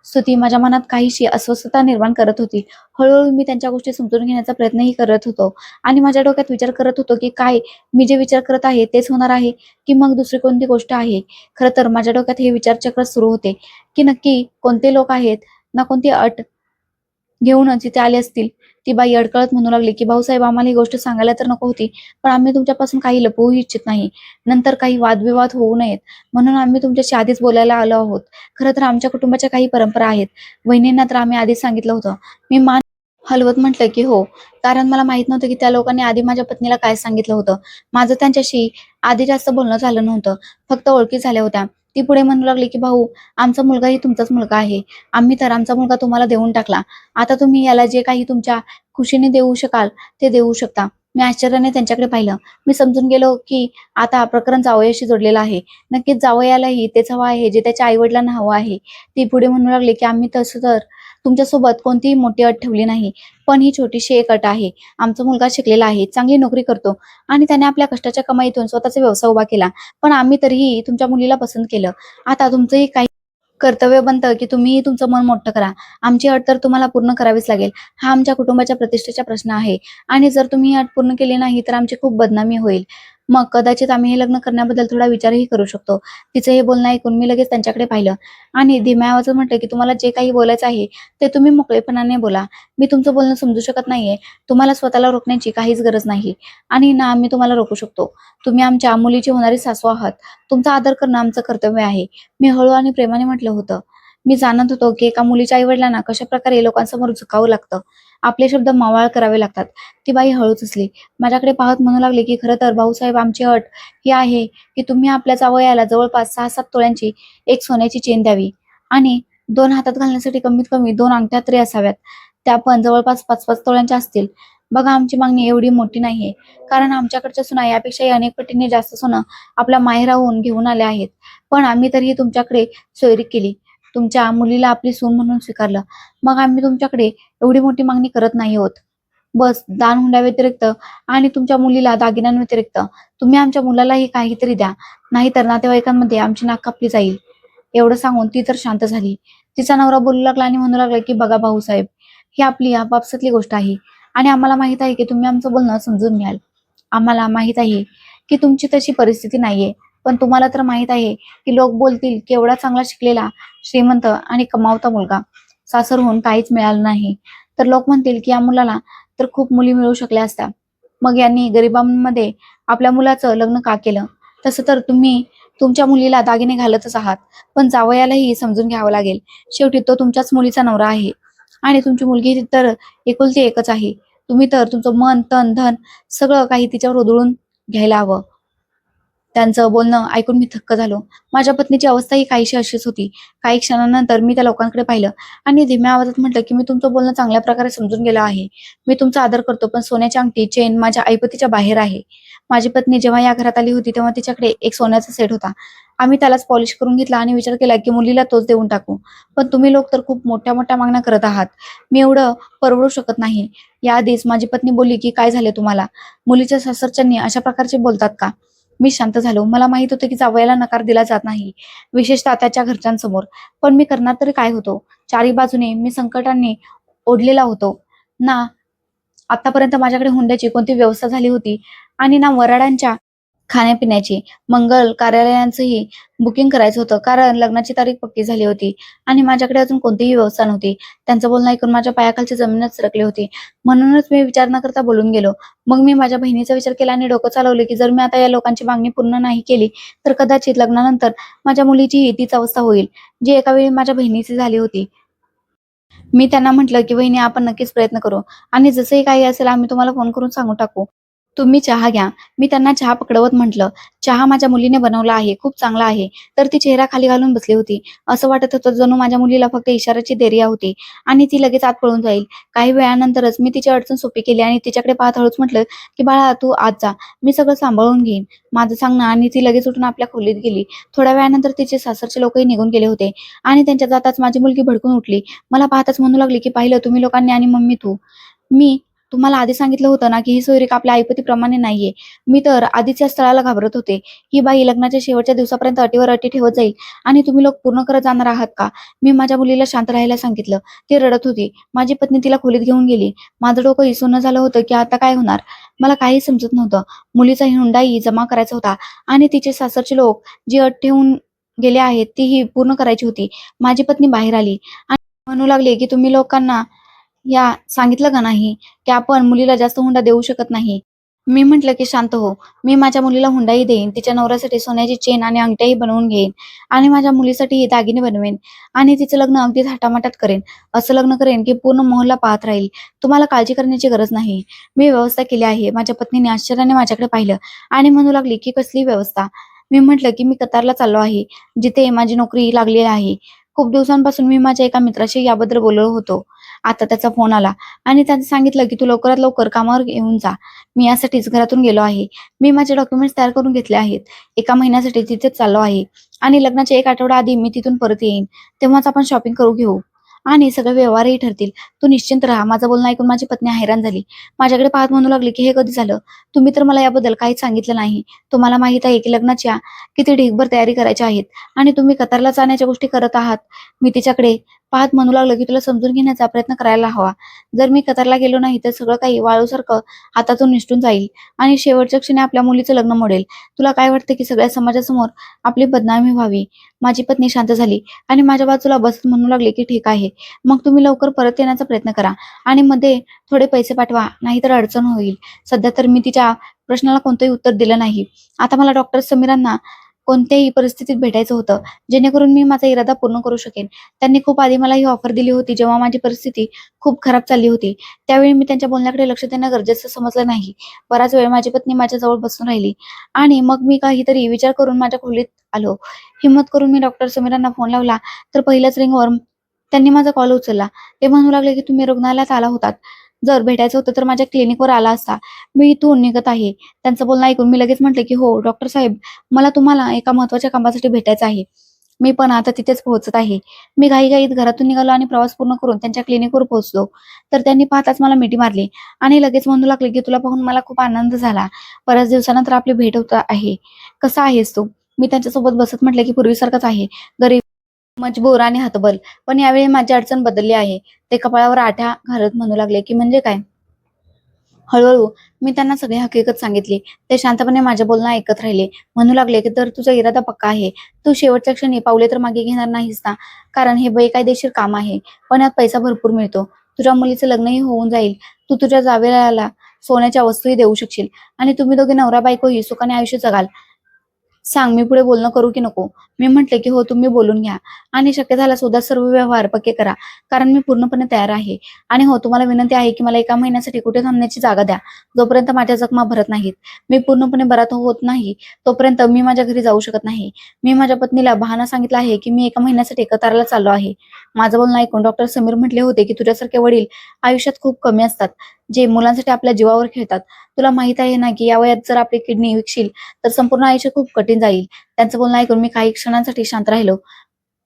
स्तुती माझ्या मनात काहीशी अस्वस्थता निर्माण करत होती. हळूहळू मी त्यांच्या गोष्टी समजून घेण्याचा प्रयत्नही करत होतो आणि माझ्या डोक्यात विचार करत होतो की काय मी जे विचार करत आहे तेच होणार आहे की मग दुसरी कोणती गोष्ट आहे. खरं तर माझ्या डोक्यात हे विचारचक्र सुरू होते की नक्की कोणते लोक आहेत ना कोणती अट घेऊनच इथे आले असतील. ती बाई अडकळत म्हणू लागली की भाऊसाहेब, आम्हाला ही गोष्ट सांगायला तर नको होती, पण आम्ही तुमच्यापासून काही लपवूही इच्छित नाही. नंतर काही वादविवाद होऊ नयेत म्हणून आम्ही तुमच्याशी आधीच बोलायला आलो आहोत. खरं तर आमच्या कुटुंबाच्या काही परंपरा आहेत. वहिनींना तर आम्ही आधीच सांगितलं होतं. मी मान हलवत म्हटलं की हो, कारण मला माहित नव्हतं की त्या लोकांनी आधी माझ्या पत्नीला काय सांगितलं होतं. माझं त्यांच्याशी आधी जास्त बोलणं झालं नव्हतं. फक्त ओळखी झाल्या होत्या. ती पुढे म्हणू लागली की भाऊ, आमचा मुलगाही तुमचाच मुलगा आहे. आम्ही तर आमचा मुलगा तुम्हाला देऊन टाकला. आता तुम्ही याला जे काही तुमच्या खुशीने देऊ शकाल ते देऊ शकता. मी आश्चर्याने त्यांच्याकडे पाहिलं. मी समजून गेलो की आता प्रकरण जावयाशी जोडलेलं आहे. नक्कीच जावयालाही तेच हवं आहे जे त्याच्या आई-वडिलांना हवं आहे. ती पुढे म्हणू लागली की आम्ही तसं तर तुमच्यासोबत कोणतीही मोठी अट ठेवली नाही. पण ही छोटीशी एक अट आहे. आमचा मुलगा शिकलेला आहे, चांगली नोकरी करतो आणि त्याने आपल्या कष्टाच्या कमाईतून स्वतःचा व्यवसाय उभा केला. पण आम्ही तरीही तुमच्या मुलीला पसंत केलं. आता तुमचंही काही कर्तव्य बनतं की तुम्हीही तुमचं मन मोठं करा. आमची अट तर तुम्हाला पूर्ण करावीच लागेल. हा आमच्या कुटुंबाच्या प्रतिष्ठेचा प्रश्न आहे आणि जर तुम्ही ही अट पूर्ण केली नाही तर आमची खूप बदनामी होईल. मग कदाचित आम्ही हे लग्न करण्याबद्दल थोडा विचारही करू शकतो. तिचं हे बोलणं ऐकून मी लगेच त्यांच्याकडे पाहिलं आणि धीम्या आवाजात म्हटलं की तुम्हाला जे काही बोलायचं आहे ते तुम्ही मोकळेपणाने बोला. मी तुमचं बोलणं समजू शकत नाहीये. तुम्हाला स्वतःला रोखण्याची काहीच गरज नाही आणि ना आम्ही तुम्हाला रोखू शकतो. तुम्ही आमच्या मुलीची होणारी सासू आहात. तुमचा आदर करणं आमचं कर्तव्य आहे. मी हळू आणि प्रेमाने म्हटलं होतं. मी जाणत होतो की एका मुलीच्या आई-वडिलांना कशाप्रकारे लोकांसमोर झुकावं लागतं. आपले शब्द मवाळ करावे लागतात. ती बाई हळूच हसली. माझ्याकडे पाहत म्हणू लागली की खरं तर भाऊसाहेब, आमची अट ही आहे की तुम्ही आपल्या जावयाला जवळपास 6-7 तोळ्यांची एक सोन्याची चेन द्यावी आणि 2 हातात घालण्यासाठी कमीत कमी 2 अंगठ्या तरी असाव्यात. त्या पण जवळपास 5-5 तोळ्यांच्या असतील. बघा, आमची मागणी एवढी मोठी नाहीये. कारण आमच्याकडच्या सुना यापेक्षाही अनेक पटीने जास्त सोनं आपल्या माहेराहून घेऊन आल्या आहेत. पण आम्ही तरीही तुमच्याकडे सोयरीक केली. तुमच्या मुलीला आपली सून म्हणून स्वीकारलं. मग आम्ही तुमच्याकडे एवढी मोठी मागणी करत नाही आहोत. बस दानहुंड्याव्यतिरिक्त आणि तुमच्या मुलीला दागिन्यांव्यतिरिक्त तुम्ही आमच्या मुलालाही काहीतरी द्या. नाहीतर नातेवाईकांमध्ये आमची नाक कापली जाईल. एवढं सांगून ती तर शांत झाली. तिचा नवरा बोलू लागला आणि म्हणू लागला की बघा भाऊसाहेब, ही आपली आपापसातली गोष्ट आहे आणि आम्हाला माहित आहे की तुम्ही आमचं बोलणं समजून घ्याल. आम्हाला माहित आहे की तुमची तशी परिस्थिती नाहीये. पण तुम्हाला तर माहित आहे की लोक बोलतील की एवढा चांगला शिकलेला, श्रीमंत आणि कमावता मुलगा, सासरहून काहीच मिळालं नाही. तर लोक म्हणतील की या मुलाला तर खूप मुली मिळू शकल्या असत्या. मग यांनी गरिबांमध्ये आपल्या मुलाचं लग्न का केलं? तसं तर तुम्ही तुमच्या मुलीला दागिने घालतच आहात. पण जावयालाही समजून घ्यावं लागेल. शेवटी तो तुमच्याच मुलीचा नवरा आहे आणि तुमची मुलगी तर एकुलती एकच आहे. तुम्ही तर तुमचं मन, तन, धन सगळं काही तिच्यावर उधळून घ्यायला हवं. त्यांचं बोलणं ऐकून मी थक्क झालो. माझ्या पत्नीची अवस्था ही काहीशी अशीच होती. काही क्षणानंतर मी त्या लोकांकडे पाहिलं आणि धीम्या आवाजात म्हटलं की मी तुमचं बोलणं चांगल्या प्रकारे समजून गेलो आहे. मी तुमचा आदर करतो, पण सोन्याची अंगठी, चेन माझ्या ऐपतीच्या बाहेर आहे. माझी पत्नी जेव्हा या घरात आली होती तेव्हा तिच्याकडे एक सोन्याचा सेट होता. आम्ही त्यालाच पॉलिश करून घेतला आणि विचार केला की मुलीला तोच देऊन टाकू. पण तुम्ही लोक तर खूप मोठ्या मोठ्या मागण्या करत आहात. मी एवढं परवडू शकत नाही. याआधीच माझी पत्नी बोलली की काय झाले तुम्हाला? मुलीच्या सासरच्यांनी अशा प्रकारचे बोलतात का? मी शांत झालो. मला माहित होतं की जावयाला नकार दिला जात नाही, विशेषतः त्याच्या घरच्यांसमोर. पण मी करणार तरी काय होतो? चारी बाजूने मी संकटांनी ओढलेला होतो. ना आतापर्यंत माझ्याकडे हुंड्याची कोणती व्यवस्था झाली होती आणि ना वऱ्हाडांच्या खाण्यापिण्याची. मंगल कार्यालयांचंही बुकिंग करायचं होतं, कारण लग्नाची तारीख पक्की झाली होती आणि माझ्याकडे अजून कोणतीही व्यवस्था नव्हती. त्यांचं बोलणं ऐकून माझ्या पायाखालची जमीनच सरकली होती. म्हणूनच मी विचार न करता बोलून गेलो. मग मी माझ्या बहिणीचा विचार केला आणि डोकं चालवलं की जर मी आता या लोकांची मागणी पूर्ण नाही केली, तर कदाचित लग्नानंतर माझ्या मुलीचीही तीच अवस्था होईल, जी एका वेळी माझ्या बहिणीची झाली होती. मी त्यांना म्हटलं की "वहिनी, आपण नक्कीच प्रयत्न करू आणि जसंही काही असेल आम्ही तुम्हाला फोन करून सांगून टाकू." तुम्ही चहा घ्या. मी त्यांना चहा पकडवत म्हटलं, चहा माझ्या मुलीने बनवला आहे, खूप चांगला आहे. तर ती चेहरा खाली घालून बसली होती. असं वाटत होतं जणू माझ्या मुलीला फक्त इशाऱ्याची देरी होती आणि ती लगेच आत पळून जाईल. काही वेळानंतरच मी तिची अडचण सोपी केली आणि तिच्याकडे पाहत हळूच म्हटलं, की "बाळा तू आत जा. मी सगळं सांभाळून घेईन." माझं सांगणं आणि ती लगेच उठून आपल्या खोलीत गेली. थोड्या वेळानंतर तिचे सासरचे लोकही निघून गेले होते आणि त्यांच्या जाताच माझी मुलगी भडकून उठली. मला पाहताच म्हणू लागली, की "पाहिलं तुम्ही लोकांनी आणि मम्मी तू. मी तुम्हाला आधी सांगितलं होतं ना, की ही सोयरीक आपल्या ऐपतीप्रमाणे नाहीये. मी तर आधीच या स्थळाला घाबरत होते. ही बाई लग्नाच्या शेवटच्या दिवसापर्यंत अटीवर अटी ठेवत जाईल आणि तुम्ही लोक पूर्ण करत जाणार आहात का? मी माझ्या मुलीला शांत राहायला सांगितलं. ती रडत होती. माझी पत्नी तिला खोलीत घेऊन गेली. माझं डोकं इसवणं झालं होतं, की आता काय होणार? मला काही समजत नव्हतं. मुलीचा हुंडाही जमा करायचा होता आणि तिचे सासरचे लोक जी अट ठेवून गेले आहेत, ती ही पूर्ण करायची होती. माझी पत्नी बाहेर आली आणि म्हणू लागली, की तुम्ही लोकांना या सांगितलं का नाही, की आपण मुलीला जास्त हुंडा देऊ शकत नाही. मी म्हटलं, की "शांत हो. मी माझ्या मुलीला हुंडाही देईन. तिच्या नवऱ्यासाठी सोन्याची चेन आणि अंगठ्याही बनवून घेईन आणि माझ्या मुलीसाठीही दागिने बनवेन आणि तिचं लग्न अगदी थाटामाटात करेन. असं लग्न करेन, की पूर्ण मोहल्ला पाहत राहील. तुम्हाला काळजी करण्याची गरज नाही. मी व्यवस्था केली आहे." माझ्या पत्नीने आश्चर्याने माझ्याकडे पाहिलं आणि म्हणू लागली, की "कसली व्यवस्था?" मी म्हटलं, की "मी कतारला चाललो आहे, जिथे माझी नोकरी लागलेली आहे. खूप दिवसांपासून मी माझ्या एका मित्राशी याबद्दल बोललो होतो. आता त्याचा फोन आला आणि त्याने सांगितलं, की "तू लवकरात लवकर कामावर येऊन जा." मी यासाठीच घरातून गेलो आहे. मी माझे डॉक्युमेंट्स तयार करून घेतले आहेत. एका महिन्यासाठी तिथेच चाललो आहे आणि लग्नाच्या 1 आठवडा आधी मी तिथून परत येईन. तेव्हाच आपण शॉपिंग करू घेऊ आणि सगळे व्यवहारही ठरतील. तू निश्चिंत राहा. माझं बोलणं ऐकून माझी पत्नी हैराण झाली. माझ्याकडे पाहत म्हणू लागली, की "हे कधी झालं? तुम्ही तर मला याबद्दल काहीच सांगितलं नाही. तुम्हाला माहीत आहे, की लग्नाच्या किती ढीगभर तयारी करायच्या आहेत आणि तुम्ही कतारला जाण्याच्या गोष्टी करत आहात." मी तिच्याकडे पाहत म्हणू लागलं, की "तुला समजून घेण्याचा प्रयत्न करायला हवा. जर मी कतारला गेलो नाही, तर सगळं काही वाळूसारखं हातातून निसटून जाईल आणि शेवटच्या क्षणी आपल्या मुलीचं लग्न मोडेल. तुला काय वाटतं, की सगळ्या समाजासमोर आपली बदनामी व्हावी?" माझी पत्नी शांत झाली आणि माझ्या बाजूला बसत म्हणू लागली, की "ठीक आहे. मग तुम्ही लवकर परत येण्याचा प्रयत्न करा आणि मध्ये थोडे पैसे पाठवा, नाहीतर अडचण होईल." सध्या तर मी तिच्या प्रश्नाला कोणतंही उत्तर दिलं नाही. आता मला डॉक्टर समीरांना कोणत्याही परिस्थितीत भेटायचं होतं, जेणेकरून मी माझा इरादा पूर्ण करू शकेन. त्यांनी खूप आधी मला ही ऑफर दिली होती, जेव्हा माझी परिस्थिती खूप खराब चालली होती. त्यावेळी मी त्यांच्या बोलण्याकडे लक्ष देणं गरजेचं समजलं नाही. बराच वेळ माझी पत्नी माझ्याजवळ बसून राहिली आणि मग मी काहीतरी विचार करून माझ्या खोलीत आलो. हिम्मत करून मी डॉक्टर समीरांना फोन लावला, तर पहिल्याच रिंगवर त्यांनी माझा कॉल उचलला. ते म्हणू लागले, की "तुम्ही रुग्णालयात आला होतात. जर भेटायचं होतं तर माझ्या क्लिनिकवर आला असता. मी इथून निघत आहे." त्यांचं बोलणं ऐकून मी लगेच म्हटले, की "हो, डॉक्टर साहेब, मला तुम्हाला एका महत्त्वाच्या कामासाठी भेटायचं आहे. मी पण आता तिथेच पोहोचत आहे." मी घाईघाईत घरातून निघालो आणि प्रवास पूर्ण करून त्यांच्या क्लिनिकवर पोहोचलो. तर त्यांनी पाहताच मला मिठी मारली आणि लगेच म्हणू लागले, की "तुला पाहून मला खूप आनंद झाला. बऱ्याच दिवसानंतर आपली भेट होत आहे. कसा आहेस तू?" मी त्यांच्यासोबत बसत म्हटले, की "पूर्वीसारखाच आहे. गरीब, मजबूर आणि हतबल. पण यावेळी माझी अडचण बदलली आहे." ते कपाळावर आठ्या घालत म्हणू लागले, की "म्हणजे काय?" हळू-हळू मी त्यांना सगळी हकीकत सांगितली. ते शांतपणे माझे बोलणं ऐकत राहिले. म्हणू लागले, की "तर तुझा इरादा पक्का आहे. तू शेवटच्या क्षणी पावले तर मागे घेणार नाहीस ना? कारण हे बेकायदेशीर काम आहे, पण यात पैसा भरपूर मिळतो. तुझ्या मुलीचं लग्नही होऊन जाईल. तू तुझ्या जावेयाला सोन्याच्या वस्तूही देऊ शकशील आणि तुम्ही दोघे नवरा-बायकोही सुखाने आयुष्य जगाल. सांग, मी पुढे बोलणं करू की नको?" मी म्हटले, की "हो, तुम्ही बोलून घ्या आणि शक्य झाल्यास उद्या सर्व व्यवहार पक्के करा, कारण मी पूर्णपणे तयार आहे. आणि हो, तुम्हाला विनंती आहे, की मला 1 महिन्यासाठी कुठे थांबण्याची जागा द्या, जोपर्यंत माझ्या जखमा भरत नाहीत. मी पूर्णपणे बरा होत नाही, तोपर्यंत मी माझ्या घरी जाऊ शकत नाही." मी माझ्या पत्नीला बहाणा सांगितला आहे, की मी 1 महिन्यासाठी कतारला चाललो आहे. माझं बोलणं ऐकून डॉक्टर समीर म्हटले होते, की "तुझ्यासारखे वडील आयुष्यात खूप कमी असतात, जे मुलांसाठी आपल्या जीवावर खेळतात. तुला माहीत आहे ना, की या वयात जर आपली किडनी विकशील तर संपूर्ण आयुष्य खूप कठीण जाईल." त्यांचं बोलणं ऐकून मी काही क्षणांसाठी शांत राहिलो.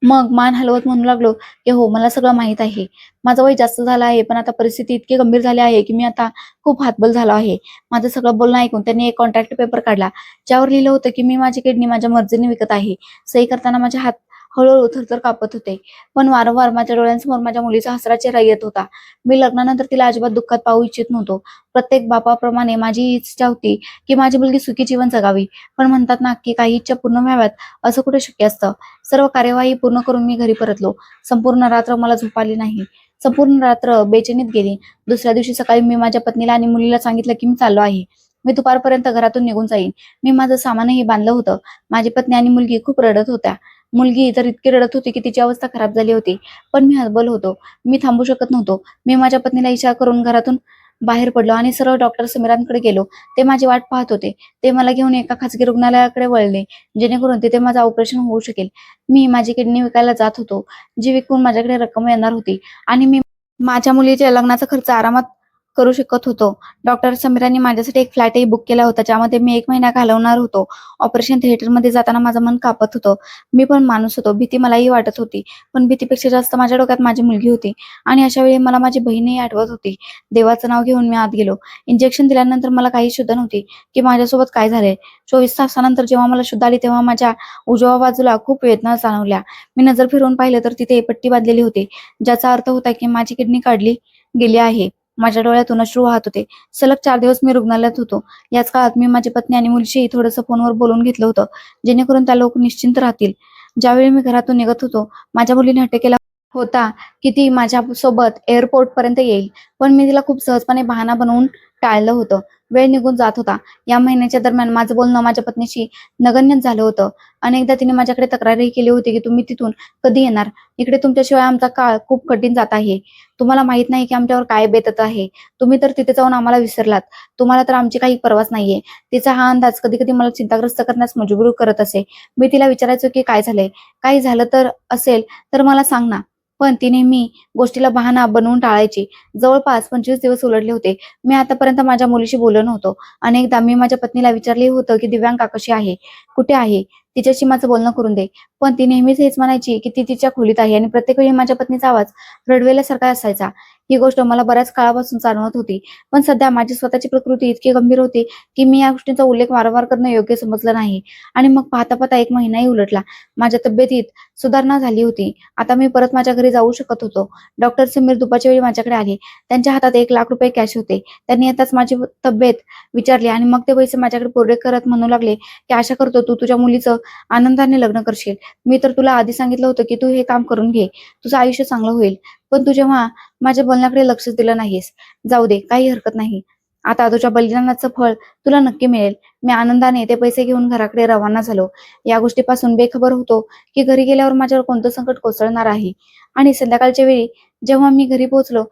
मग मान हलवत म्हणू लागलो, की "हो, मला सगळं माहीत आहे. माझं वय जास्त झालं आहे, पण आता परिस्थिती इतकी गंभीर झाली आहे, की मी आता खूप हतबल झालो आहे." माझं सगळं बोलणं ऐकून त्यांनी एक कॉन्ट्रॅक्ट पेपर काढला, ज्यावर लिहिलं होतं, की मी माझी किडनी माझ्या मर्जीने विकत आहे. सही करताना माझे हात हळू थरथर कापत होते. पण वारंवार माझ्या डोळ्यांसमोर माझ्या मुलीचा हसरा चेहरा येत होता. मी लग्नानंतर तिला अजिबात दुःखात पाहू इच्छित नव्हतो. प्रत्येक बापाप्रमाणे माझी ही इच्छा होती, की माझी मुलगी सुखी जीवन जगावी. पण म्हणतात ना, की काही इच्छा पूर्ण व्हाव्यात, असं कुठे शक्य असतं? सर्व कार्यवाही पूर्ण करून मी घरी परतलो. संपूर्ण रात्र मला झोप आली नाही. संपूर्ण रात्र बेचैनीत गेली. दुसऱ्या दिवशी सकाळी मी माझ्या पत्नीला आणि मुलीला सांगितलं, की मी चाललो आहे. मी दुपारपर्यंत घरातून निघून जाईन. मी माझं सामानही बांधलं होतं. माझी पत्नी आणि मुलगी खूप रडत होत्या. मुलगी तर इतकी रडत होती, की तिची अवस्था खराब झाली होती. पण मी हतबल होतो. मी थांबू शकत नव्हतो. मी माझ्या पत्नीला इशारा करून घरातून बाहेर पडलो आणि सरळ डॉक्टर समीरांकडे गेलो. ते माझी वाट पाहत होते. ते मला घेऊन एका खासगी रुग्णालयाकडे वळले, जेणेकरून तिथे माझं ऑपरेशन होऊ शकेल. मी माझी किडनी विकायला जात होतो, जी विकून माझ्याकडे रक्कम येणार होती आणि मी माझ्या मुलीच्या लग्नाचा खर्च आरामात करू शकत होतो. डॉक्टर समीरांनी माझ्यासाठी एक फ्लॅटही बुक केला होता, ज्यामध्ये मी 1 महिना घालवणार होतो. ऑपरेशन थिएटरमध्ये जाताना माझं मन कापत होतं. मी पण माणूस होतो. भीती मलाही वाटत होती. पण भीतीपेक्षा जास्त माझ्या डोक्यात माझी मुलगी होती आणि अशा वेळी मला माझी बहीणही आठवत होती. देवाचं नाव घेऊन मी आत गेलो. इंजेक्शन दिल्यानंतर मला काही शुद्ध नव्हती की माझ्यासोबत काय झालंय. 24 तासानंतर जेव्हा मला शुद्ध आली, तेव्हा माझ्या उजव्या बाजूला खूप वेदना जाणवल्या. मी नजर फिरवून पाहिलं तर तिथे पट्टी बांधलेली होती, ज्याचा अर्थ होता की माझी किडनी काढली गेली आहे. माझ्या डोळ्यातून अश्रू वाहत होते. सलग 4 दिवस मी रुग्णालयात होतो. याच काळात मी माझी पत्नी आणि मुलीशीही थोडंसं फोनवर बोलून घेतलं होतं, जेणेकरून त्या लोक निश्चिंत राहतील. ज्यावेळी मी घरातून निघत होतो, माझ्या मुलीने हट्ट केला होता की ती माझ्यासोबत एअरपोर्ट पर्यंत येईल, पण मी तिला खूप सहजपणे बहाणा बनवून टाळलं होतं. वेळ निघून जात होता. या महिन्याच्या दरम्यान माझं बोलणं माझ्या पत्नीशी नगण्य झालं होतं. अनेकदा तिने माझ्याकडे तक्रारही केली होती की तुम्ही तिथून कधी येणार? इकडे तुमच्याशिवाय आमचा काळ खूप कठीण जात आहे. तुम्हाला माहित नाही की आमच्यावर काय बेतत आहे. तुम्ही तर तिथे जाऊन आम्हाला विसरलात. तुम्हाला तर आमची काही पर्वाच नाहीये. तिचा हा अंदाज कधी कधी मला चिंताग्रस्त करण्यास मजबूर करत असे. मी तिला विचारायचो की काय झालंय? काही झालं तर असेल तर मला सांग ना. पण ती नेहमी गोष्टीला बहाणा बनवून टाळायची. जवळपास 25 दिवस उलटले होते. मी आतापर्यंत माझ्या मुलीशी बोललो नव्हतो. अनेकदा मी माझ्या पत्नीला विचारले होतं की दिव्यांका कशी आहे? कुठे आहे? तिच्याशी माझं बोलणं करून दे. पण ती नेहमीच हेच म्हणायची की ती तिच्या खोलीत आहे आणि प्रत्येक वेळी माझ्या पत्नीचा आवाज रडवेल्यासारखा असायचा. ही गोष्ट मला बऱ्याच काळापासून जाणवत होती. पण सध्या माझी स्वतःची प्रकृती इतकी गंभीर होती की मी या गोष्टींचा उल्लेख वारंवार करणं योग्य समजलं नाही. आणि मग पाहता पाहता 1 महिनाही उलटला. माझ्या तब्येतीत सुधारणा झाली होती. आता मी परत माझ्या घरी जाऊ शकत होतो. डॉक्टर समीर दुपारच्या वेळी माझ्याकडे आले. त्यांच्या हातात 1,00,000 रुपये कॅश होते. त्यांनी येताच माझी तब्येत विचारली आणि मग ते पैसे माझ्याकडे पुढे करत म्हणू लागले की आशा करतो तू तुझ्या मुलीचं आनंदाने लग्न करशील. मी तर तुला आधी सांगितलं होतं की तू हे काम करून घे. तुझं आयुष्य चांगलं होईल. पण तू जेव्हा माझ्या बोलण्याकडे लक्षच दिलं नाहीस. जाऊ दे, काही हरकत नाही. आता तुझ्या बलिदानाचं फळ तुला नक्की मिळेल. मी आनंदाने ते पैसे घेऊन घराकडे रवाना झालो. या गोष्टीपासून बेखबर होतो की घरी गेल्यावर माझ्यावर कोणतं संकट कोसळणार आहे. आणि संध्याकाळच्या वेळी जेव्हा मी घरी पोहोचलो,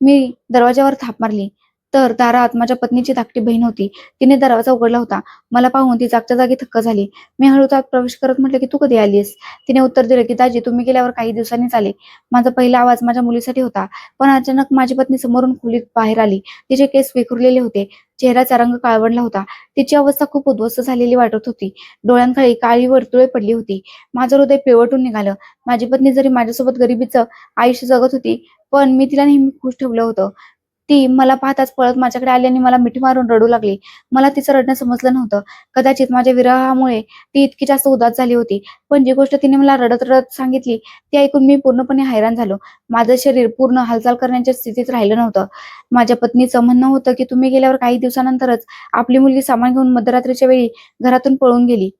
मी दरवाजावर थाप मारली, तर दारात माझ्या पत्नीची धाकटी बहीण होती. तिने दरवाजा उघडला होता. मला पाहून ती जागच्या जागी थक्क झाली. मी हळूच आत प्रवेश करत म्हटलं की तू कधी आलीस? तिने उत्तर दिलं की दाजी, तुम्ही गेल्यावर काही दिवसांनीच आले. माझा पहिला आवाज माझ्या मुलीसाठी होता. पण अचानक माझी पत्नी समोरून खोलीत बाहेर आली. तिचे केस विखुरलेले होते. चेहऱ्याचा रंग काळवंडला होता. तिची अवस्था खूप उद्ध्वस्त झालेली वाटत होती. डोळ्यांखाली काळी वर्तुळे पडली होती. माझं हृदय पिळवटून निघालं. माझी पत्नी जरी माझ्यासोबत गरिबीचं आयुष्य जगत होती, पण मी तिला नेहमी खुश ठेवलं होतं. ती मला पाहताच पळत माझ्याकडे आली आणि मला मिठी मारून रडू लागली. मला तिचं रडणं समजलं नव्हतं. कदाचित माझ्या विरहामुळे ती इतकी जास्त उदास झाली होती. पण जी गोष्ट तिने मला रडत-रडत सांगितली, ती ऐकून मी पूर्णपणे हैराण झालो. माझं शरीर पूर्ण हालचाल करण्याच्या स्थितीत राहिलं नव्हतं. माझ्या पत्नीचं म्हणणं होतं की तुम्ही गेल्यावर काही दिवसानंतरच आपली मुलगी सामान घेऊन मध्यरात्रीच्या वेळी घरातून पळून गेली.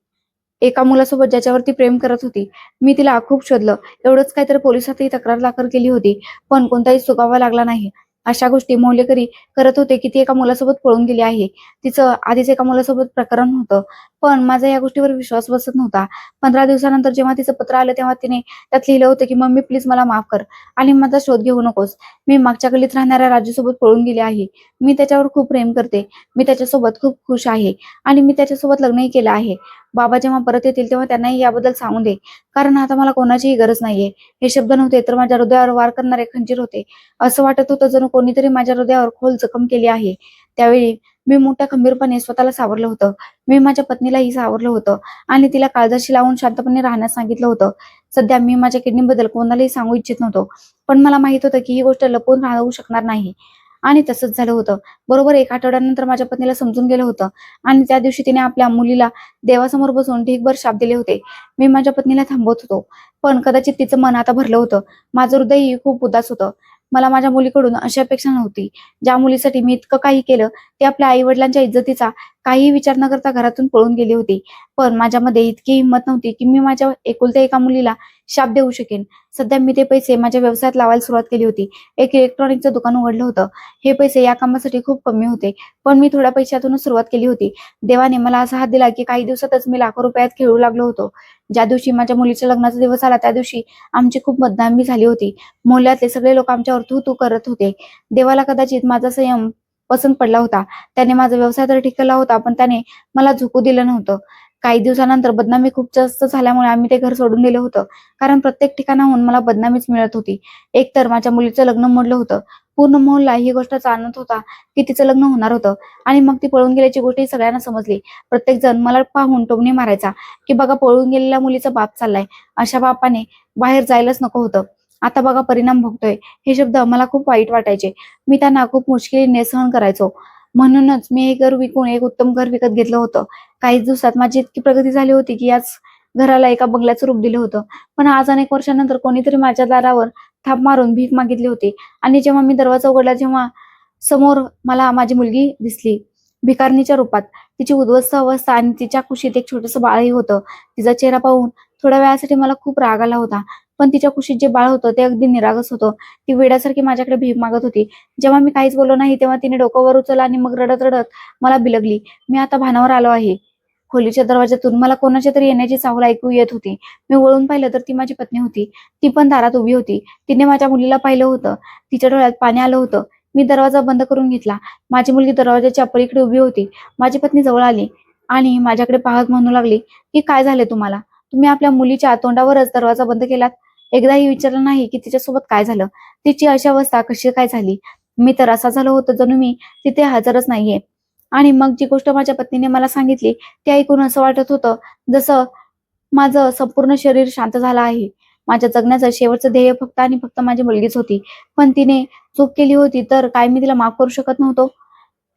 एका मुलासोबत ज्याच्यावर ती प्रेम करत होती. मी तिला खूप शोधलं. एवढंच काय तर पोलिसातही तक्रार दाखल केली होती. पण कोणताही सुगावा लागला नाही. अशा गोष्टी मोहल्लेकरी करत होते की ती एका मुलासोबत पळून गेली आहे. तिचं आधीच एका मुलासोबत प्रकरण होतं. पण माझा या गोष्टीवर विश्वास बसत नव्हता. 15 दिवसानंतर जेव्हा तिचं पत्र आलं, तेव्हा तिने त्यात लिहिलं होतं की मम्मी प्लीज मला माफ कर आणि माझा शोध घेऊ नकोस. मी मागच्या गल्लीत राहणाऱ्या राजूसोबत पळून गेले आहे. मी त्याच्यावर खूप प्रेम करते. मी त्याच्यासोबत खूप खुश आहे आणि मी त्याच्यासोबत लग्नही केलं आहे. बाबा जेव्हा परत येतील तेव्हा त्यांनाही याबद्दल सांगून दे. कारण आता मला कोणाचीही गरज नाहीये. हे शब्द नव्हते तर माझ्या हृदयावर वार करणारे खंजीर होते. असं वाटत होतं जणू कोणीतरी माझ्या हृदयावर खोल जखम केली आहे. त्यावेळी मी मोठ्या खंबीरपणे स्वतःला सावरलं होतं. मी माझ्या पत्नीलाही सावरलं होतं आणि तिला काळजाशी लावून शांतपणे राहण्यास सांगितलं होतं. सध्या मी माझ्या किडनीबद्दल कोणालाही सांगू इच्छित नव्हतो. पण मला माहित होतं की ही गोष्ट लपवून राहू शकणार नाही. आणि तसंच झालं होतं. बरोबर 1 आठवड्यानंतर माझ्या पत्नीला समजून गेलं होतं आणि त्या दिवशी तिने आपल्या मुलीला देवासमोर बसून ढीगभर शाप दिले होते. मी माझ्या पत्नीला थांबवत होतो. पण कदाचित तिचं मन आता भरलं होतं. माझं हृदयही खूप उदास होतं. मला माझ्या मुलीकडून अशी अपेक्षा नव्हती. ज्या मुलीसाठी मी इतकं काही केलं, ते आपल्या आई-वडिलांच्या इज्जतीचा काही विचार न करता घरातून पळून गेली होती. पण माझ्यामध्ये इतकी हिंमत नव्हती की मी माझ्या एकुलत्या एका मुलीला शाप देऊ शकेन. सध्या मी ते पैसे माझ्या व्यवसायात लावायला सुरुवात केली होती. एक इलेक्ट्रॉनिकचं दुकान उघडलं होतं. हे पैसे या कामासाठी खूप कमी होते, पण मी थोड्या पैशातूनच सुरुवात केली होती. देवाने मला असा हात दिला की काही दिवसातच मी लाखो रुपयात खेळू लागलो होतो. ज्या दिवशी माझ्या मुलीच्या लग्नाचा दिवस आला त्या दिवशी आमची खूप बदनामी झाली होती. मोहल्ल्यातले सगळे लोक आमच्यावर तू करत होते. देवाला कदाचित माझा संयम पसंत पडला होता. त्याने माझा व्यवसाय तर टिकवला होता, पण त्याने मला झुकू दिलं नव्हतं. काही दिवसानंतर बदनामी खूप जास्त झाल्यामुळे आम्ही ते घर सोडून दिलं होतं, कारण प्रत्येक ठिकाणाहून मला बदनामीच मिळत होती. एकतर माझ्या मुलीचं लग्न मोडलं होतं. पूर्ण मोहल्ला ही गोष्ट जाणत होता की तिचं लग्न होणार होतं, आणि मग ती पळून गेल्याची गोष्ट सगळ्यांना समजली. प्रत्येक जण मला पाहून टोमणे मारायचा की बघा पळून गेलेल्या मुलीचा बाप चाललाय. अशा बापाने बाहेर जायलाच नको होतं. आता बघा परिणाम भोगतोय. हे शब्द मला खूप वाईट वाटायचे. मी त्यांना खूप मुश्किलीने सहन करायचो. म्हणूनच मी हे घर विकून एक उत्तम घर विकत घेतलं होतं. काही दिवसात माझी इतकी प्रगती झाली होती की याच घराला एका बंगल्याचं रूप दिलं होतं. पण आज अनेक वर्षानंतर कोणीतरी माझ्या दारावर थाप मारून भीक मागितली होती, आणि जेव्हा मी दरवाजा उघडला तेव्हा समोर मला माझी मुलगी दिसली, भिकारणीच्या रूपात. तिची उद्ध्वस्त अवस्था आणि तिच्या कुशीत एक छोटंसं बाळही होतं. तिचा चेहरा पाहून थोड्या वेळासाठी मला खूप राग आला होता, पण तिच्या कुशीत जे बाळ होतं ते अगदी निरागस होतं. ती वेड्यासारखी माझ्याकडे भीक मागत होती. जेव्हा मी काहीच बोललो नाही तेव्हा तिने डोकं वर उचललं आणि मग रडत रडत मला बिलगली, मी आता भानावर आलो आहे. खोलीच्या दरवाजातून मला कोणाच्या तरी येण्याची चाहूल ऐकू येत होती. मी वळून पाहिलं तर ती माझी पत्नी होती. ती पण दारात उभी होती. तिने माझ्या मुलीला पाहिलं होतं. तिच्या डोळ्यात पाणी आलं होतं. मी दरवाजा बंद करून घेतला. माझी मुलगी दरवाजाच्या पलीकडे उभी होती. माझी पत्नी जवळ आली आणि माझ्याकडे पाहत म्हणू लागली की काय झाले तुम्हाला? तुम्ही आपल्या मुलीच्या तोंडावरच दरवाजा बंद केलात. एकदाही विचारलं नाही की तिच्यासोबत काय झालं, तिची अशी अवस्था कशी काय झाली? मी तर असा झालो होतो जणू मी तिथे हजरच नाहीये. आणि मग जी गोष्ट माझ्या पत्नीने मला सांगितली ते ऐकून असं वाटत होतं जसं माझं संपूर्ण शरीर शांत झालं आहे. माझ्या जगण्याचं शेवटचं ध्येय फक्त आणि फक्त माझी मुलगीच होती. पण तिने चूक केली होती तर काय मी तिला माफ करू शकत नव्हतो?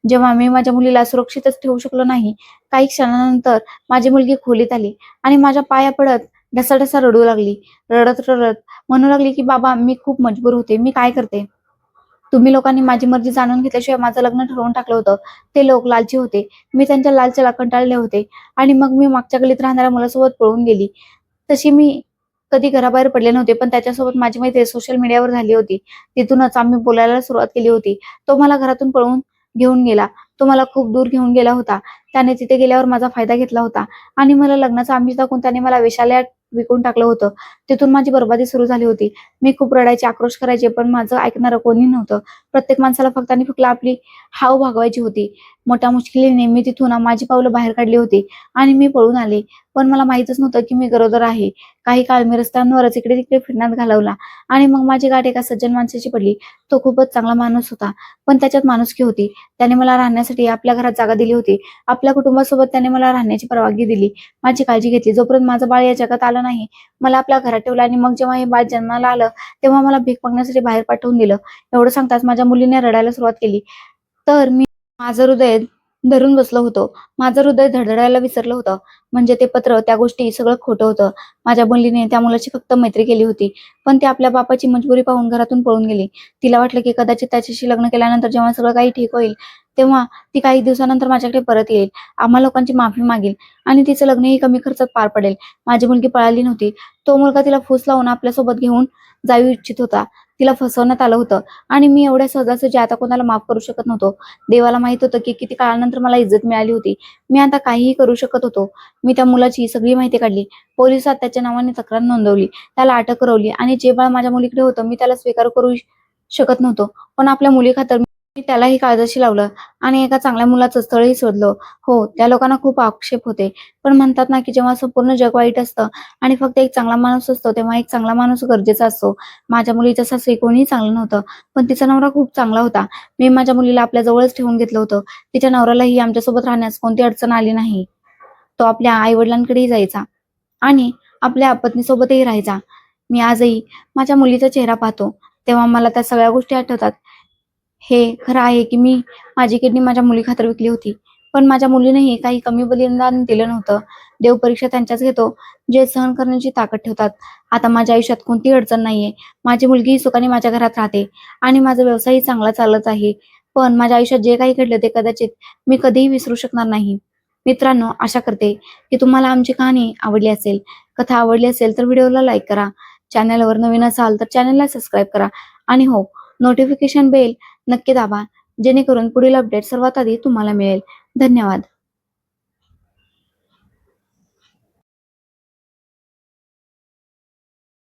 जेव्हा मी माझ्या मुलीला सुरक्षितच ठेवू शकलो नाही, काही क्षणानंतर माझी मुलगी खोलीत आली आणि माझ्या पाया पडत ढसाढसा रडू लागली. रडत रडत म्हणू लागली की बाबा मी खूप मजबूर होते, मी काय करते? तुम्ही लोकांनी माझी मर्जी जाणून घेतल्याशिवाय माझं लग्न ठरवून टाकलं होतं. ते लोक लालची होते. मी त्यांच्या लालचेला कंटाळले होते आणि मग मी मागच्या गल्लीत राहणाऱ्या मुलासोबत पळून गेली. तशी मी कधी घराबाहेर पडले नव्हते, पण त्याच्यासोबत माझी मैत्री सोशल मीडियावर झाली होती. तिथूनच आम्ही बोलायला सुरुवात केली होती. तो मला घरातून पळवून घेऊन गेला. तो मला खूप दूर घेऊन गेला होता. त्याने तिथे गेल्यावर माझा फायदा घेतला होता आणि मला लग्नाचं आमिष दाखवून त्याने मला वेश्यालयात विकून टाकलं होतं. तिथून माझी बरबादी सुरू झाली होती. मी खूप रडायचे, आक्रोश करायचे, पण माझं ऐकणारं कोणी नव्हतं. प्रत्येक माणसाला फक्त आणि फक्त आपली हाव भागवायची होती. मोठ्या मुश्किलीने मी तिथून माझी पावलं बाहेर काढली होती आणि मी पळून आले. पण मला माहीतच नव्हतं की मी गरोदर आहे. काही काळ मी रस्त्यांवरच इकडे-तिकडे फिरण्यात घालवला आणि मग माझी गाठ एका सज्जन माणसाची पडली. तो खूपच चांगला माणूस होता, पण त्याच्यात माणुसकी होती. त्याने मला राहण्यासाठी आपल्या घरात जागा दिली होती. आपल्या कुटुंबासोबत त्याने मला राहण्याची परवानगी दिली. माझी काळजी घेतली. जोपर्यंत माझं बाळ या जगात आलं नाही, मला आपल्या घरात ठेवलं आणि मग जेव्हा हे बाळ जन्माला आलं, तेव्हा मला भीक मागण्यासाठी बाहेर पाठवून दिलं. एवढं सांगताच माझ्या मुलीने रडायला सुरुवात केली. तर मी माझं हृदय धरून बसलो होतो. माझं हृदय धडधडायला विसरलं होतं. म्हणजे ते पत्र, त्या गोष्टी सगळं खोटं होतं. माझ्या मुलीने त्या मुलाची फक्त मैत्री केली होती. पण ती आपल्या बापाची मजबुरी पाहून घरातून पळून गेली. तिला वाटलं की कदाचित त्याच्याशी लग्न केल्यानंतर जेव्हा सगळं काही ठीक होईल, तेव्हा ती काही दिवसानंतर माझ्याकडे परत येईल, आम्हा लोकांची माफी मागेल आणि तिचं लग्नही कमी खर्चात पार पडेल. माझी मुलगी पळाली नव्हती. तो मुलगा तिला फूस लावून आपल्यासोबत घेऊन जाऊ इच्छित होता. तिला फसवण्यात आलं होतं आणि मी एवढ्या सहजासहजी आता कोणाला माफ करू शकत नव्हतो. देवाला माहित होतं की किती काळानंतर मला इज्जत मिळाली होती. मी आता काहीही करू शकत होतो. मी त्या मुलाची सगळी माहिती काढली. पोलिसात त्याच्या नावाने तक्रार नोंदवली. त्याला अटक करवली आणि जे बाळ माझ्या मुलीकडे होतं मी त्याला स्वीकार करू शकत नव्हतो. पण आपल्या मुलीखातर मी त्यालाही काळजाशी लावलं आणि एका चांगल्या मुलाचं स्थळही शोधलं. हो, त्या लोकांना खूप आक्षेप होते. पण म्हणतात ना की जेव्हा संपूर्ण जग वाईट असतं आणि फक्त एक चांगला माणूस असतो, तेव्हा एक चांगला माणूस गरजेचा असतो. माझ्या मुलीच्या सासरी कोणीही चांगलं नव्हतं, पण तिचा नवरा खूप चांगला होता. मी माझ्या मुलीला आपल्या जवळच ठेवून घेतलं होतं. तिच्या नवऱ्यालाही आमच्यासोबत राहण्यास कोणती अडचण आली नाही. तो आपल्या आई-वडिलांकडेही जायचा आणि आपल्या पत्नीसोबतही राहायचा. मी आजही माझ्या मुलीचा चेहरा पाहतो, तेव्हा मला त्या सगळ्या गोष्टी आठवतात. हे खरं आहे की मी माझी किडनी माझ्या मुलीखातर विकली होती, पण माझ्या मुलीनेही काही कमी बलिदान दिलं नव्हतं. देव परीक्षा त्यांच्याच घेतो, जे सहन करण्याची ताकद ठेवतात. आता माझ्या आयुष्यात कोणतीही अडचण नाहीये. माझी मुलगीही सुखाने माझ्या घरात राहते आणि माझा व्यवसायही चांगला चालत आहे. पण माझ्या आयुष्यात जे काही घडलं ते कदाचित मी कधीही विसरू शकणार नाही. मित्रांनो, आशा करते की तुम्हाला आमची कहाणी आवडली असेल. कथा आवडली असेल तर व्हिडिओला लाईक करा. चॅनलवर नवीन असाल तर चॅनलला सबस्क्राईब करा आणि हो, नोटिफिकेशन बेल नक्की दाबा, जेणेकरून पुढील अपडेट सर्वात आधी तुम्हाला मिळेल. धन्यवाद.